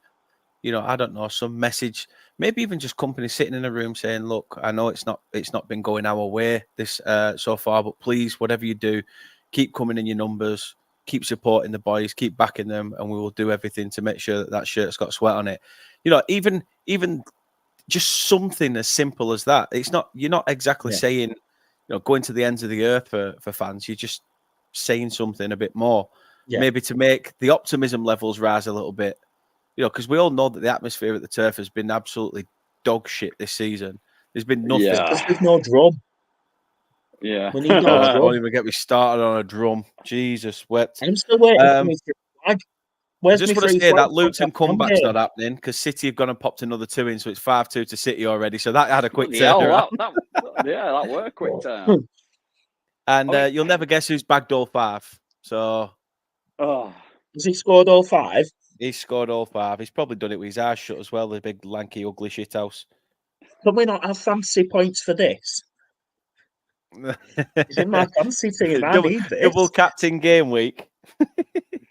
I don't know, some message, maybe even just Kompany sitting in a room saying, "Look, I know it's not been going our way this so far, but please, whatever you do, keep coming in your numbers, keep supporting the boys, keep backing them, and we will do everything to make sure that shirt's got sweat on it." Even just something as simple as that. You're not exactly saying, going to the ends of the earth for fans. You're just saying something a bit more. Maybe to make the optimism levels rise a little bit, because we all know that the atmosphere at the Turf has been absolutely dog shit this season. There's been nothing. There's no drum. Yeah. We need no drum. Don't even get me started on a drum. Jesus, wet. I'm still waiting for my flag. I just want to say that Luton comeback's not happening because City have gone and popped another 2 in, so it's 5-2 to City already. So that had a quick turnaround. That were a quick turn. And you'll never guess who's bagged all 5. So, has he scored all 5? He's scored all 5. He's probably done it with his eyes shut as well. The big lanky ugly shithouse. Can we not have fancy points for this? It's in my fancy team. I need this. Double captain game week.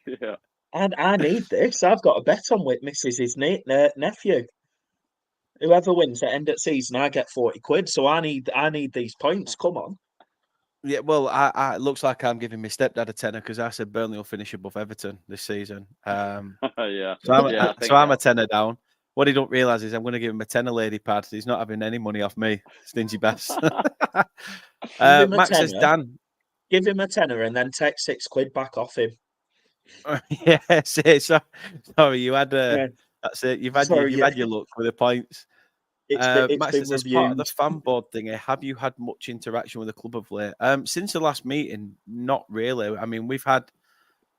Yeah. I need this. I've got a bet on with Mrs. nephew. Whoever wins at end of season, I get 40 quid. So I need these points. Come on. Yeah, well, it looks like I'm giving my stepdad a tenner because I said Burnley will finish above Everton this season. So I'm a tenner down. What he don't realise is I'm going to give him a tenner lady pad. He's not having any money off me, stingy bass. Max says, Dan. Give him a tenner and then take 6 quid back off him. Yes, sorry, you had that's it. You've had your luck with the points. It's been as part of the reviewed. fan board thing, have you had much interaction with the club of late? Since the last meeting, not really. I mean, we've had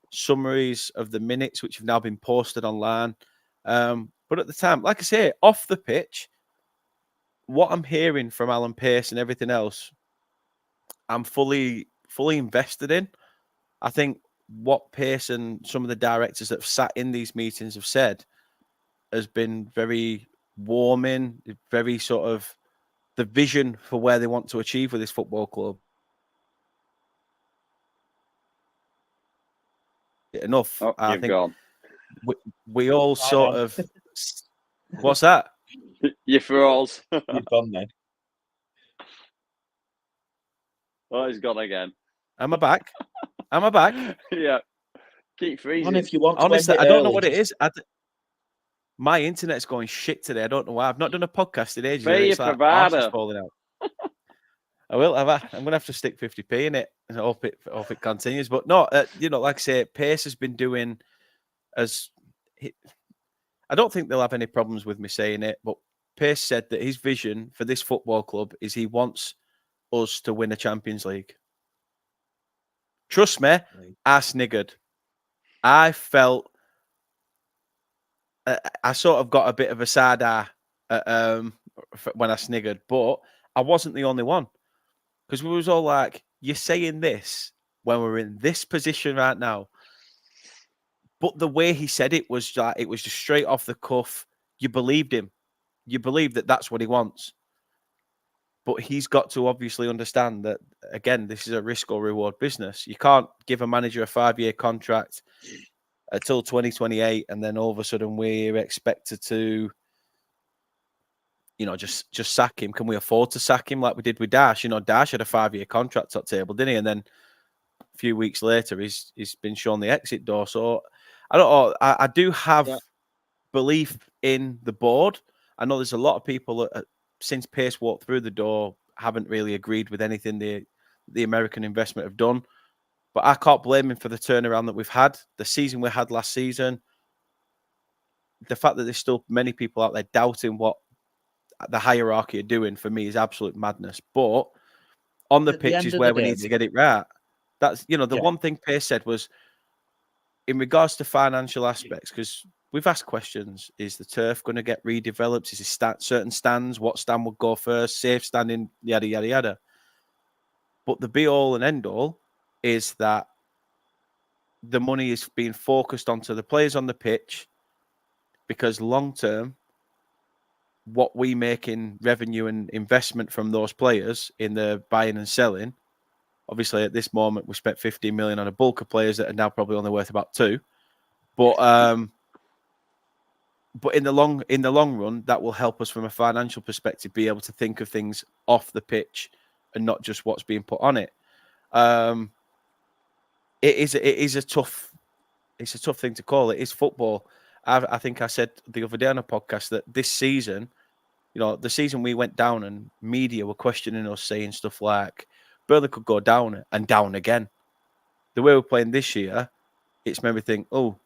summaries of the minutes which have now been posted online. But at the time, like I say, off the pitch, what I'm hearing from Alan Pearce and everything else, I'm fully invested in. I think what Pearce and some of the directors that have sat in these meetings have said has been very warming, very sort of the vision for where they want to achieve with this football club. Enough. Oh, I you've think gone. we all sort of. What's that? You froze. You've gone then. Oh, he's gone again. Am I back? Am I back? Yeah. Keep freezing. And if you want to Honestly, end I it don't know early, what it is. My internet's going shit today. I don't know why. I've not done a podcast in ages. Pay your It's like provider. arse is falling out. I will. I'm going to have to stick 50p in it and hope it continues. But no, like I say, Pace has been doing I don't think they'll have any problems with me saying it, but Pace said that his vision for this football club is he wants us to win a Champions League. Trust me, I sniggered. I felt I sort of got a bit of a side eye when I sniggered, but I wasn't the only one because we was all like, "You're saying this when we're in this position right now," but the way he said it was like it was just straight off the cuff. You believed him. You believe that that's what he wants. But he's got to obviously understand that, again, this is a risk or reward business. You can't give a manager a 5-year contract until 2028, and then all of a sudden we're expected to, just sack him. Can we afford to sack him like we did with Dash? Dash had a 5-year contract top table, didn't he? And then a few weeks later, he's been shown the exit door. So I don't know. I do have belief in the board. I know there's a lot of people that, since Pace walked through the door, haven't really agreed with anything the American investment have done. But I can't blame him for the turnaround that we've had. The season we had last season, the fact that there's still many people out there doubting what the hierarchy are doing, for me, is absolute madness. But on the pitch is where we need to get it right. That's, the one thing Pace said was, in regards to financial aspects, because we've asked questions, is the turf going to get redeveloped? Is it certain stands? What stand would go first? Safe standing, yada, yada, yada. But the be-all and end-all is that the money is being focused onto the players on the pitch, because long-term, what we make in revenue and investment from those players in the buying and selling, obviously at this moment we spent 15 million on a bulk of players that are now probably only worth about 2. But in the long run, that will help us from a financial perspective be able to think of things off the pitch and not just what's being put on it. It is a tough thing to call. It is football. I think I said the other day on a podcast that this season, the season we went down and media were questioning us, saying stuff like Burnley could go down and down again. The way we're playing this year, it's made me think, oh,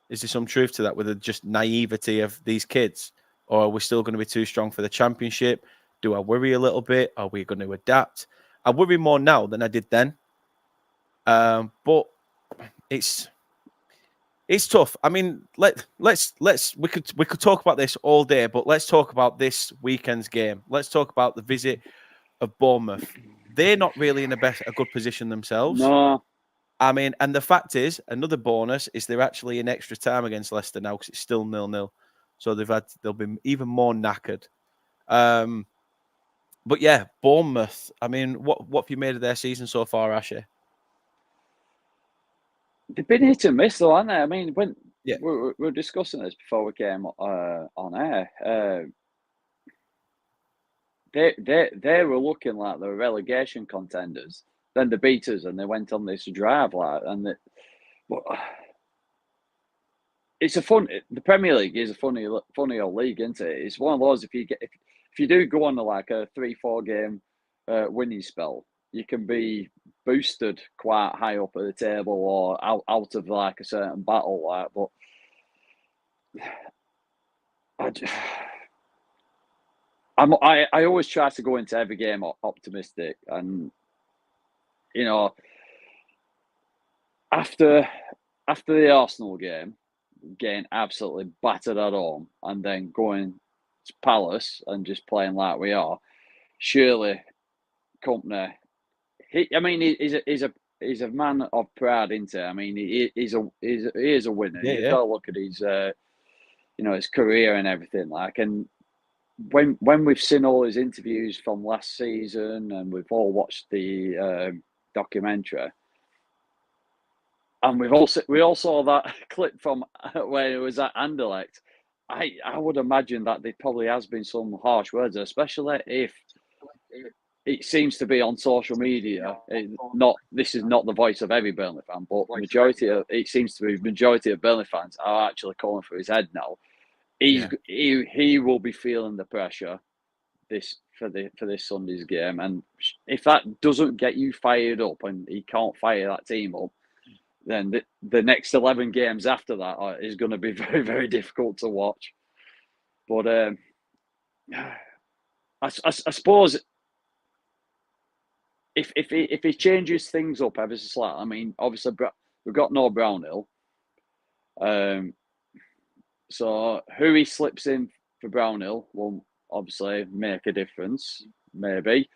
is there some truth to that with the just naivety of these kids? Or are we still going to be too strong for the Championship? Do I worry a little bit? Are we going to adapt? I worry more now than I did then. But it's tough. I mean, we could talk about this all day, but let's talk about this weekend's game. Let's talk about the visit of Bournemouth. They're not really in a good position themselves. No. I mean, and the fact is, another bonus is they're actually in extra time against Leicester now because it's still 0-0. So they'll be even more knackered. But yeah, Bournemouth. I mean, what have you made of their season so far, Ashy? They've been hit and miss, though, haven't they? I mean, when we were discussing this before we came on air, they were looking like they were relegation contenders. Then they beat us, and they went on this drive, it's the Premier League is a funny old league, isn't it? It's one of those, if you do go on like a 3-4 game winning spell, you can be boosted quite high up at the table or out of like a certain battle, but I always try to go into every game optimistic, and after the Arsenal game, getting absolutely battered at home, and then going to Palace and just playing like we are, surely Kompany. He's a man of pride, isn't he? I mean, he is a winner. Yeah, You've got to look at his his career and everything. Like, and when we've seen all his interviews from last season, and we've all watched the documentary, and we all saw that clip from where it was at Anderlecht. I would imagine that there probably has been some harsh words, especially if it seems to be on social media. This is not the voice of every Burnley fan, but it seems to be majority of Burnley fans are actually calling for his head now. He will be feeling the pressure for this Sunday's game, and if that doesn't get you fired up and he can't fire that team up, then the next 11 games after that is going to be very, very difficult to watch. But I suppose if he changes things up ever so slightly, I mean, obviously we've got no Brownhill, so who he slips in for Brownhill will obviously make a difference, maybe.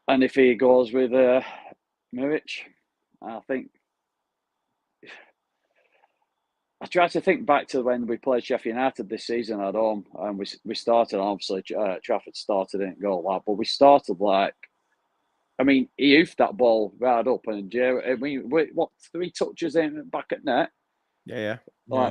And if he goes with Muric, I think. I try to think back to when we played Sheffield United this season at home, and we started, obviously, Trafford started, didn't go like, but we started like, I mean, he oofed that ball right up, and what, 3 touches in back at net? Yeah.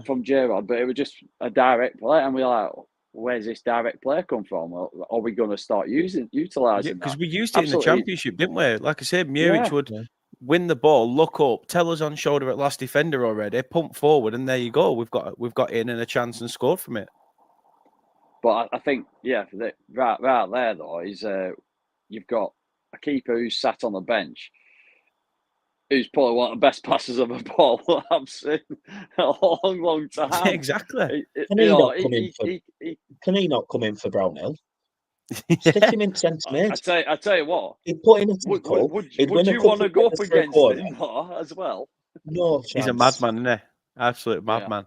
From Gerrard, but it was just a direct play, and we're like, where's this direct play come from? Are we going to start utilising that? Because we used it in the Championship, didn't we? Like I said, Muric would win the ball, look up, tell us on shoulder at last defender already, pump forward, and there you go. We've got in and a chance and scored from it. But I think, right there though is you've got a keeper who's sat on the bench, who's probably one of the best passes of a ball I've seen in a long, long time. Exactly. Can he not come in for Brownhill? Stick him in centre mid. I tell you what. He'd put in a tackle. Would you want to go up against him as well? No chance. He's a madman, isn't he? Absolute madman.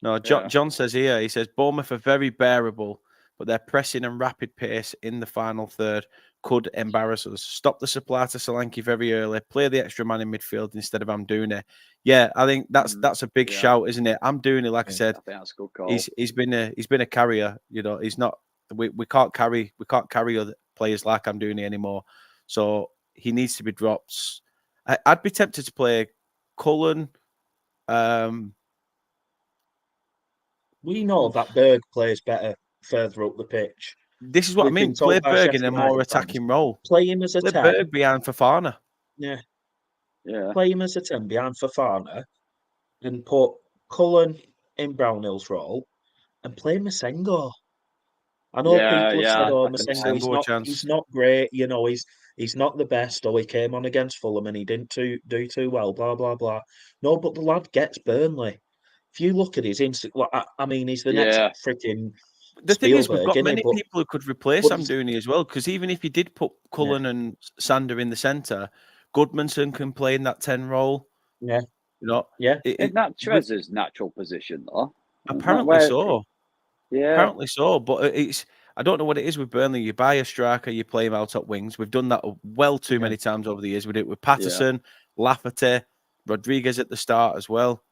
No, John says here, he says, Bournemouth are very bearable, but their pressing and rapid pace in the final third could embarrass us. Stop the supply to Solanke very early. Play the extra man in midfield instead of Amdouni. Yeah, I think that's a big shout, isn't it? Amdouni, like I said, I think that's a good call. He's been a carrier. He's not. We can't carry other players like Amdouni anymore. So he needs to be dropped. I'd be tempted to play Cullen. We know that Berg plays better further up the pitch. This is what I mean. Play Berg in a more attacking role. Play him as a 10. Play Berg behind Fofana. Yeah. Play him as a 10 behind Fofana, and put Cullen in Brownhill's role, and play Masengo. I know people have said, Masengo, he's not great. He's not the best. He came on against Fulham and he didn't do too well. Blah blah blah. No, but the lad gets Burnley. If you look at his instinct, he's the next freaking. The thing is, we've got many people who could replace Amdouni as well. Because even if you did put Cullen and Sander in the centre, Goodmanson can play in that 10 role. Yeah, Isn't that Trez's natural position, though? Apparently so. Yeah, apparently so. But I don't know what it is with Burnley. You buy a striker, you play him out at wings. We've done that too many times over the years. We did it with Patterson, Lafferty, Rodriguez at the start as well.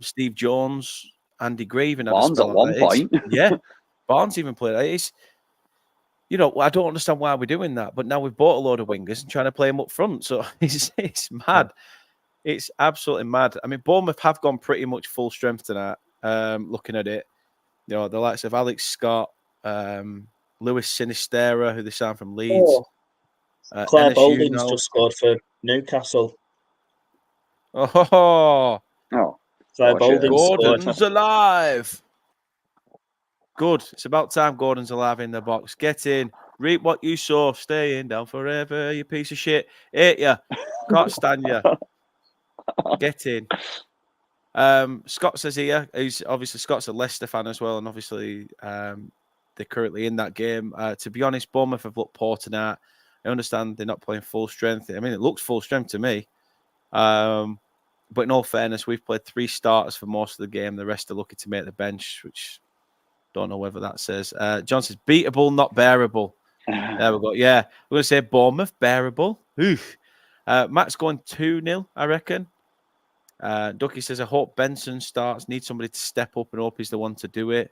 Steve Jones, Andy Grieve, and Barnes at one point. Barnes even played. I don't understand why we're doing that. But now we've bought a load of wingers and trying to play them up front. So it's mad. It's absolutely mad. I mean, Bournemouth have gone pretty much full strength tonight. Looking at it, the likes of Alex Scott, Luis Sinistera, who they signed from Leeds. Claire Balding's just scored for Newcastle. Oh, Claire Balding's Gordon's alive. Good. It's about time Gordon's alive in the box. Get in. Reap what you sow. Staying down forever, you piece of shit. Hate ya. Can't stand you. Get in. Scott says here, Scott's a Leicester fan as well, and obviously they're currently in that game. To be honest, Bournemouth have looked poor tonight. I understand they're not playing full strength. I mean, it looks full strength to me. But in all fairness, we've played 3 starters for most of the game. The rest are looking to make the bench, which don't know whether that says. John says, beatable, not bearable. There we go. Yeah, we're going to say Bournemouth, bearable. Oof. Matt's going 2-0, I reckon. Ducky says, I hope Benson starts. Need somebody to step up and hope he's the one to do it.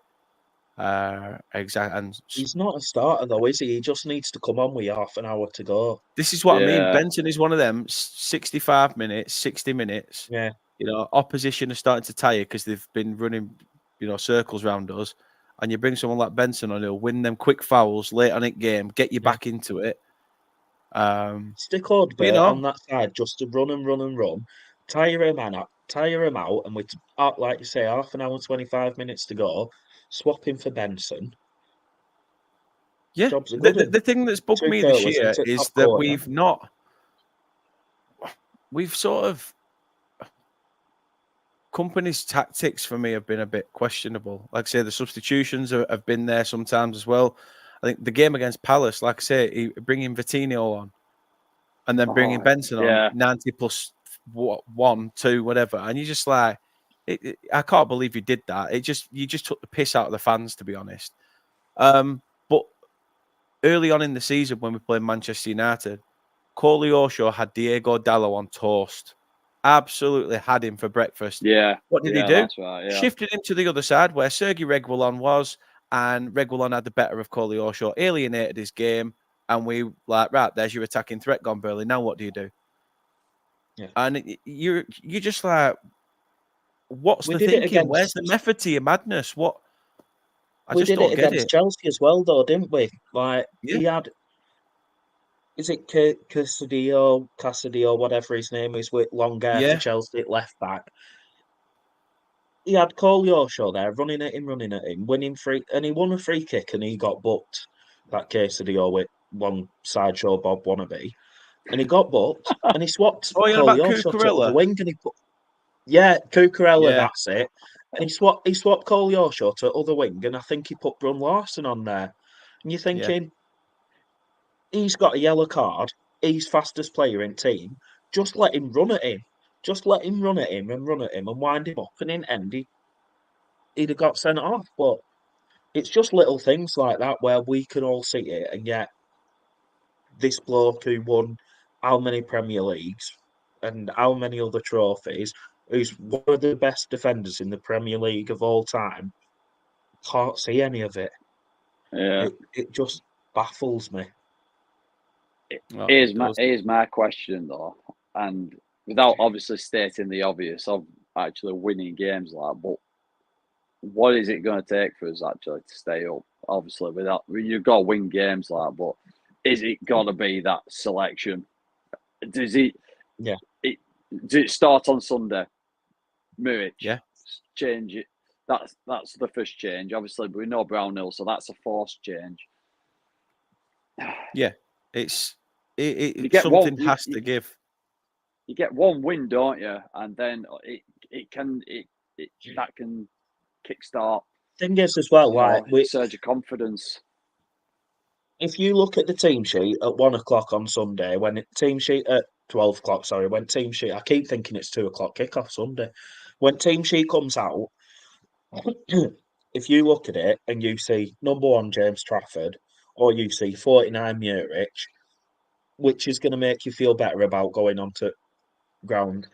Exactly. And he's not a starter, though, is he? He just needs to come on with half an hour to go. This is what I mean. Benson is one of them 65 minutes, 60 minutes. Yeah. Opposition are starting to tire because they've been running, circles around us. And you bring someone like Benson on, he'll win them quick fouls late on it game, get you back into it. Stick Oddbert on that side just to run and run and run, tire him out, and with, like you say, half an hour and 25 minutes to go, swap him for Benson. Yeah, the thing that's bugged me this year is that we've sort of, Kompany's tactics for me have been a bit questionable. Like I say, the substitutions have been there sometimes as well. I think the game against Palace, like I say, bringing Vitinho on and then bringing Benson on 90 plus 1, 2, whatever. And you're just like, I can't believe you did that. You just took the piss out of the fans, to be honest. But early on in the season when we played Manchester United, Koleosho had Diego Dallo on toast. Absolutely had him for breakfast. Yeah. What did he do? That's right, yeah. Shifted him to the other side where Sergei Reguilon was, and Reguilon had the better of Koleosho, alienated his game, and we right, there's your attacking threat gone, Burnley. Now what do you do? Yeah. And you're just like, what's the thinking? Where's the method to your madness? What? We did it against Chelsea as well, though, didn't we? Like, he had... Is it Cassidy, whatever his name is, with long hair for Chelsea at left back? He had Koleosho there, running at him, winning free, and he won a free kick, and he got booked. That Cassidy with one sideshow Bob wannabe, and he got booked, and he swapped Koleosho to the wing, and he put Cucurella, that's it. And he swapped Koleosho to other wing, and I think he put Brun Larson on there. And you're thinking, he's got a yellow card. He's fastest player in team. Just let him run at him. Just let him run at him and wind him up. And in end, he'd have got sent off. But it's just little things like that where we can all see it. And yet, this bloke who won how many Premier Leagues and how many other trophies, who's one of the best defenders in the Premier League of all time, can't see any of it. Yeah. It just baffles me. Here's my question, though, and without obviously stating the obvious of actually winning games like that, but what is it going to take for us actually to stay up? Obviously, you've got to win games like that, but is it going to be that selection? Does it start on Sunday? Muric, change it. That's the first change. Obviously, we know Brownhill, so that's a forced change. Yeah. Something has to give. You get one win, don't you? And then that can kickstart. Thing is, as well, like surge of confidence. If you look at the team sheet at 1 o'clock on Sunday, when team sheet at 12 o'clock, when team sheet, I keep thinking it's 2 o'clock kickoff Sunday. When team sheet comes out, if you look at it and you see number 1 James Trafford, or you see 49 Muric, which is going to make you feel better about going onto ground.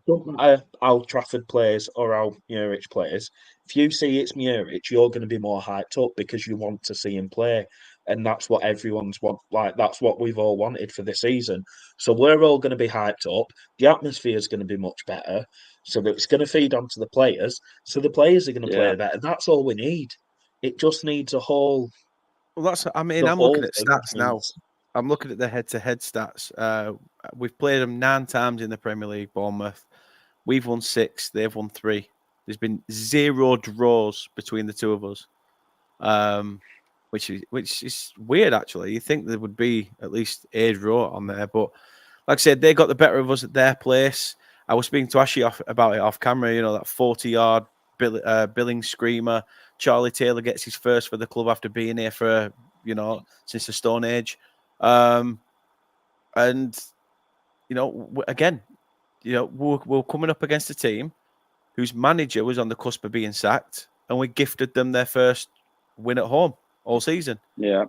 Don't matter how Trafford plays or how Muric plays. If you see it's Muric, you're going to be more hyped up because you want to see him play. And that's what everyone's want. Like, that's what we've all wanted for this season. So we're all going to be hyped up. The atmosphere is going to be much better. So that it's going to feed onto the players. So the players are going to play better. That's all we need. It just needs a whole... Well, I'm looking at stats now. I'm looking at the head-to-head stats. We've played them 9 times in the Premier League, Bournemouth. We've won 6. They've won 3. There's been 0 draws between the two of us, which is weird, actually. You think there would be at least a draw on there. But like I said, they got the better of us at their place. I was speaking to Ashy about it off camera, that 40-yard billing screamer. Charlie Taylor gets his first for the club after being here for, since the Stone Age. And, again, we're coming up against a team whose manager was on the cusp of being sacked, and we gifted them their first win at home all season. Yeah.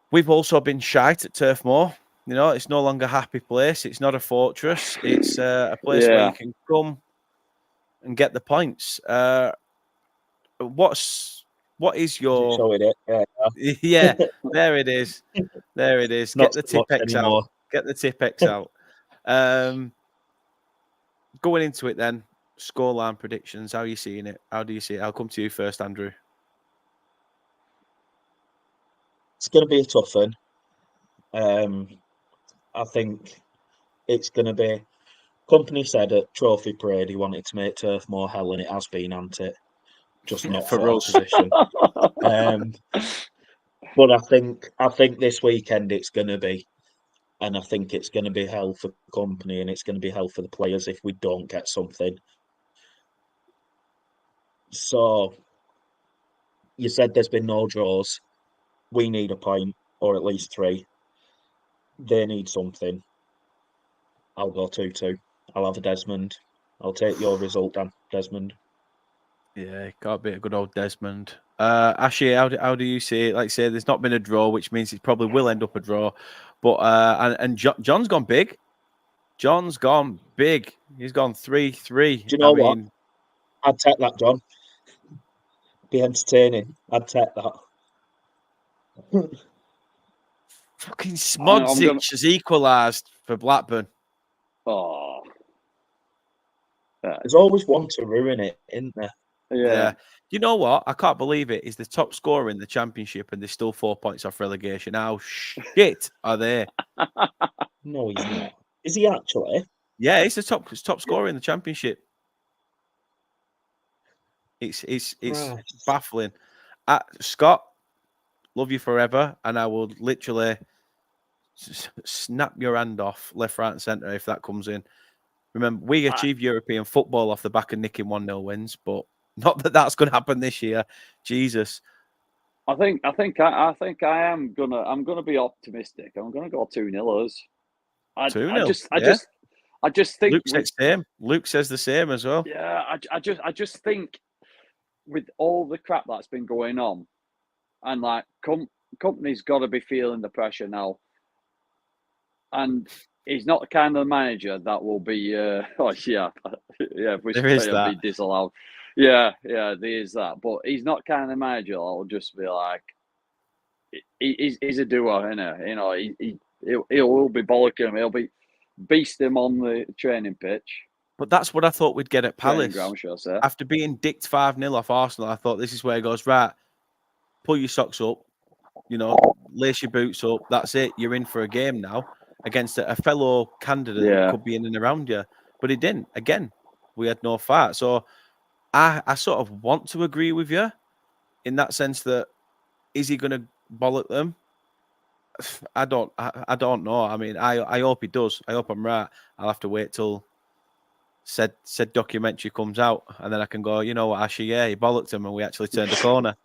We've also been shite at Turf Moor. It's no longer a happy place. It's not a fortress. It's a place where you can come and get the points. What is your? Showing it. Yeah, there it is. There it is. Get the Tipex anymore. out. Get the Tipex out. Going into it then, scoreline predictions. How are you seeing it? How do you see it? I'll come to you first, Andrew. It's going to be a tough one. I think it's going to be. Kompany said at Trophy Parade he wanted to make Turf Moor hell, and it has been, hasn't it? Just not for our position. But I think this weekend it's going to be, and I think it's going to be hell for Kompany, and it's going to be hell for the players if we don't get something. So you said there's been no draws. We need a point, or at least 3. They need something. I'll go 2-2. I'll have a Desmond. I'll take your result, Dan. Desmond. Yeah, can't be a good old Desmond. Ashy, how do you see it? Like I say, there's not been a draw, which means it probably will end up a draw. But and John's gone big. John's gone big. He's gone 3-3. Do you know what? I'd take that, John. Be entertaining. I'd take that. Fucking Smodzic has equalised for Blackburn. Oh. There's always one to ruin it, isn't there? Yeah. You know what? I can't believe it. He's the top scorer in the Championship and they're still 4 points off relegation. How shit are they? No, he's not. Is he actually? Yeah, he's the top scorer in the Championship. It's right. Baffling. Scott, love you forever, and I will literally snap your hand off left, right, and centre if that comes in. Remember, we achieved European football off the back of nicking 1-0 wins, but not that that's going to happen this year. Jesus. I think I'm gonna be optimistic. I'm gonna go 2-0 us. 2-0. I just think Luke says same. Luke says the same as well. Yeah, I just think with all the crap that's been going on, and like Kompany's got to be feeling the pressure now, and he's not the kind of manager that will be. If we say be disallowed. Yeah, there is that, but he's not the kind of manager that will just be like. He's a doer, isn't he? He'll be bollocking him. He'll be beast him on the training pitch. But that's what I thought we'd get at Palace. Ground, after being dicked 5-0 off Arsenal, I thought this is where he goes, right, pull your socks up, lace your boots up. That's it. You're in for a game now against a fellow candidate that could be in and around you. But he didn't. Again, we had no fight. So I sort of want to agree with you in that sense that is he going to bollock them? I don't know. I mean, I hope he does. I hope I'm right. I'll have to wait till said documentary comes out, and then I can go, you know what, Ashy, he bollocked him, and we actually turned the corner.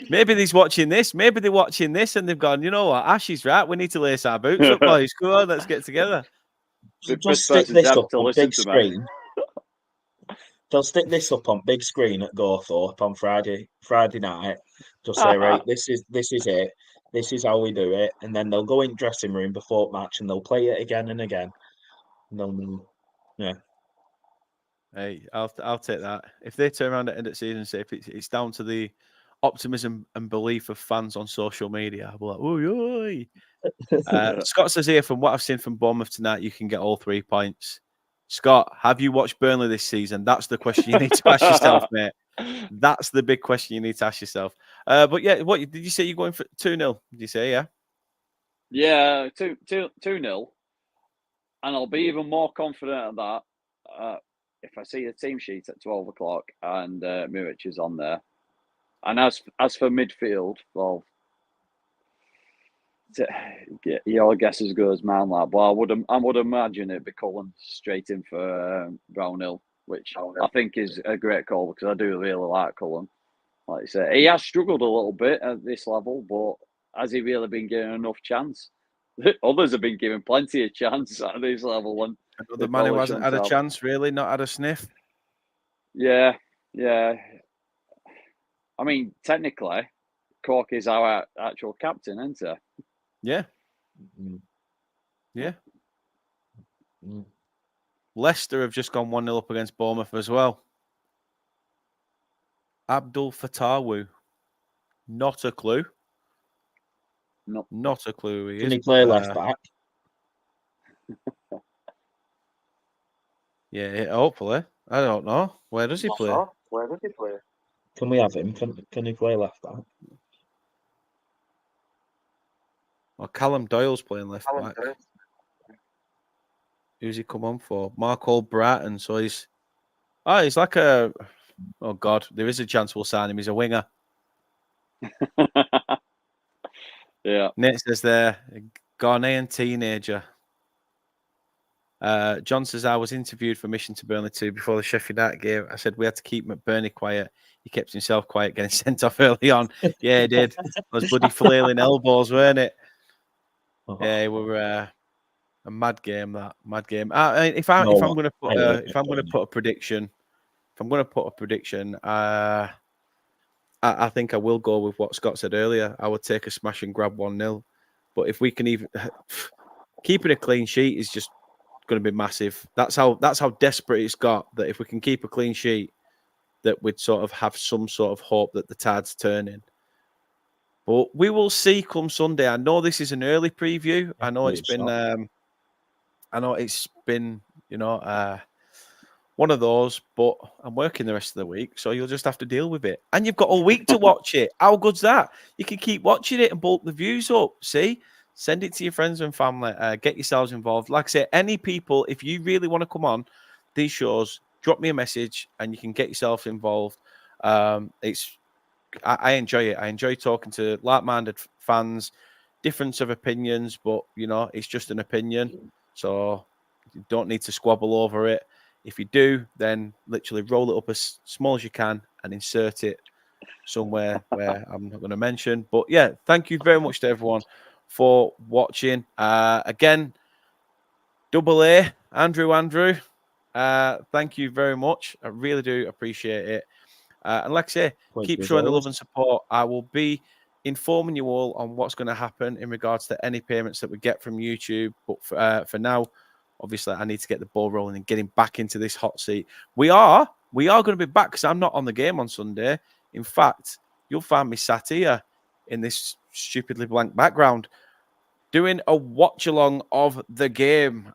Maybe he's watching this. Maybe they're watching this, and they've gone, you know what, Ashy's right. We need to lace our boots up, boys. Come on, let's get together. Just stick this up on big screen. They'll stick this up on big screen at Gawthorpe on Friday night. Just say, right, this is it. This is how we do it. And then they'll go in dressing room before match and they'll play it again and again. And yeah. Hey, I'll take that. If they turn around at the end of the season and say if it's down to the optimism and belief of fans on social media, I'll be like, oi, oi. Scott says here, from what I've seen from Bournemouth tonight, you can get all 3 points. Scott, have you watched Burnley this season? That's the question you need to ask yourself, mate. That's the big question you need to ask yourself. But yeah, what did you say? You're going for 2-0? Did you say? Yeah. Yeah, 2-0, and I'll be even more confident of that if I see a team sheet at 12 o'clock and Muric is on there. And as for midfield, well, your guess as good as mine, lad. But I would imagine it'd be Cullen straight in for Brownhill, which I think is a great call because I do really like Cullen. Like I say, he has struggled a little bit at this level, but has he really been given enough chance? Others have been given plenty of chance at this level. And the man who hasn't had a chance, really, not had a sniff. Yeah. I mean, technically, Cork is our actual captain, isn't he? Yeah. Mm. Yeah. Mm. Leicester have just gone 1-0 up against Bournemouth as well. Abdul Fatawu. Not a clue. No. Not a clue who he is. Can he play left back? Yeah, hopefully. I don't know. Where does he play? Can we have him? Can he play left back? Well, Callum Doyle's playing left back. Who's he come on for? Mark Bratton. So he's like a. Oh God, there is a chance we'll sign him. He's a winger. Yeah. Nate says there, Ghanaian teenager. John says, I was interviewed for Mission to Burnley 2 before the Sheffield United game. I said we had to keep McBurney quiet. He kept himself quiet, getting sent off early on. Yeah, he did. Those bloody flailing elbows, weren't it? Yeah, we were a mad game. That mad game. If I'm going to put a prediction, I think I will go with what Scott said earlier. I would take a smash and grab 1-0. But if we can even keeping a clean sheet is just going to be massive. That's how desperate it's got, that if we can keep a clean sheet, that we'd sort of have some sort of hope that the tide's turning. But we will see come Sunday. I know this is an early preview. I know it's been one of those, but I'm working the rest of the week, so you'll just have to deal with it. And you've got a week to watch it. How good's that? You can keep watching it and bulk the views up. See? Send it to your friends and family. Get yourselves involved. Like I say, any people, if you really want to come on these shows, drop me a message and you can get yourself involved. I enjoy it. I enjoy talking to like-minded fans, difference of opinions, but, it's just an opinion. So you don't need to squabble over it. If you do, then literally roll it up as small as you can and insert it somewhere where I'm not going to mention. But yeah, thank you very much to everyone for watching. Again, double A, Andrew. Thank you very much. I really do appreciate it. And like I say, keep showing the love and support. I will be informing you all on what's going to happen in regards to any payments that we get from YouTube. But for now, obviously, I need to get the ball rolling and getting back into this hot seat. We are going to be back because I'm not on the game on Sunday. In fact, you'll find me sat here in this stupidly blank background doing a watch along of the game.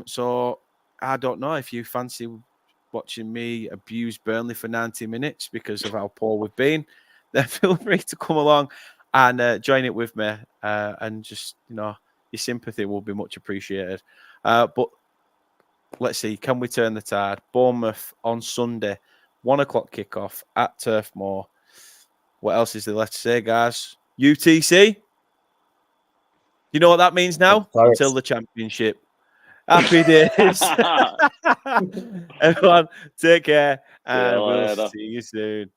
So I don't know if you fancy watching me abuse Burnley for 90 minutes because of how poor we've been. Then feel free to come along and join it with me. And just, your sympathy will be much appreciated. But let's see, can we turn the tide? Bournemouth on Sunday, 1:00 kickoff at Turf Moor. What else is there left to say, guys? UTC? You know what that means now? Until the championship. Happy days. Everyone, take care. And we'll see you soon.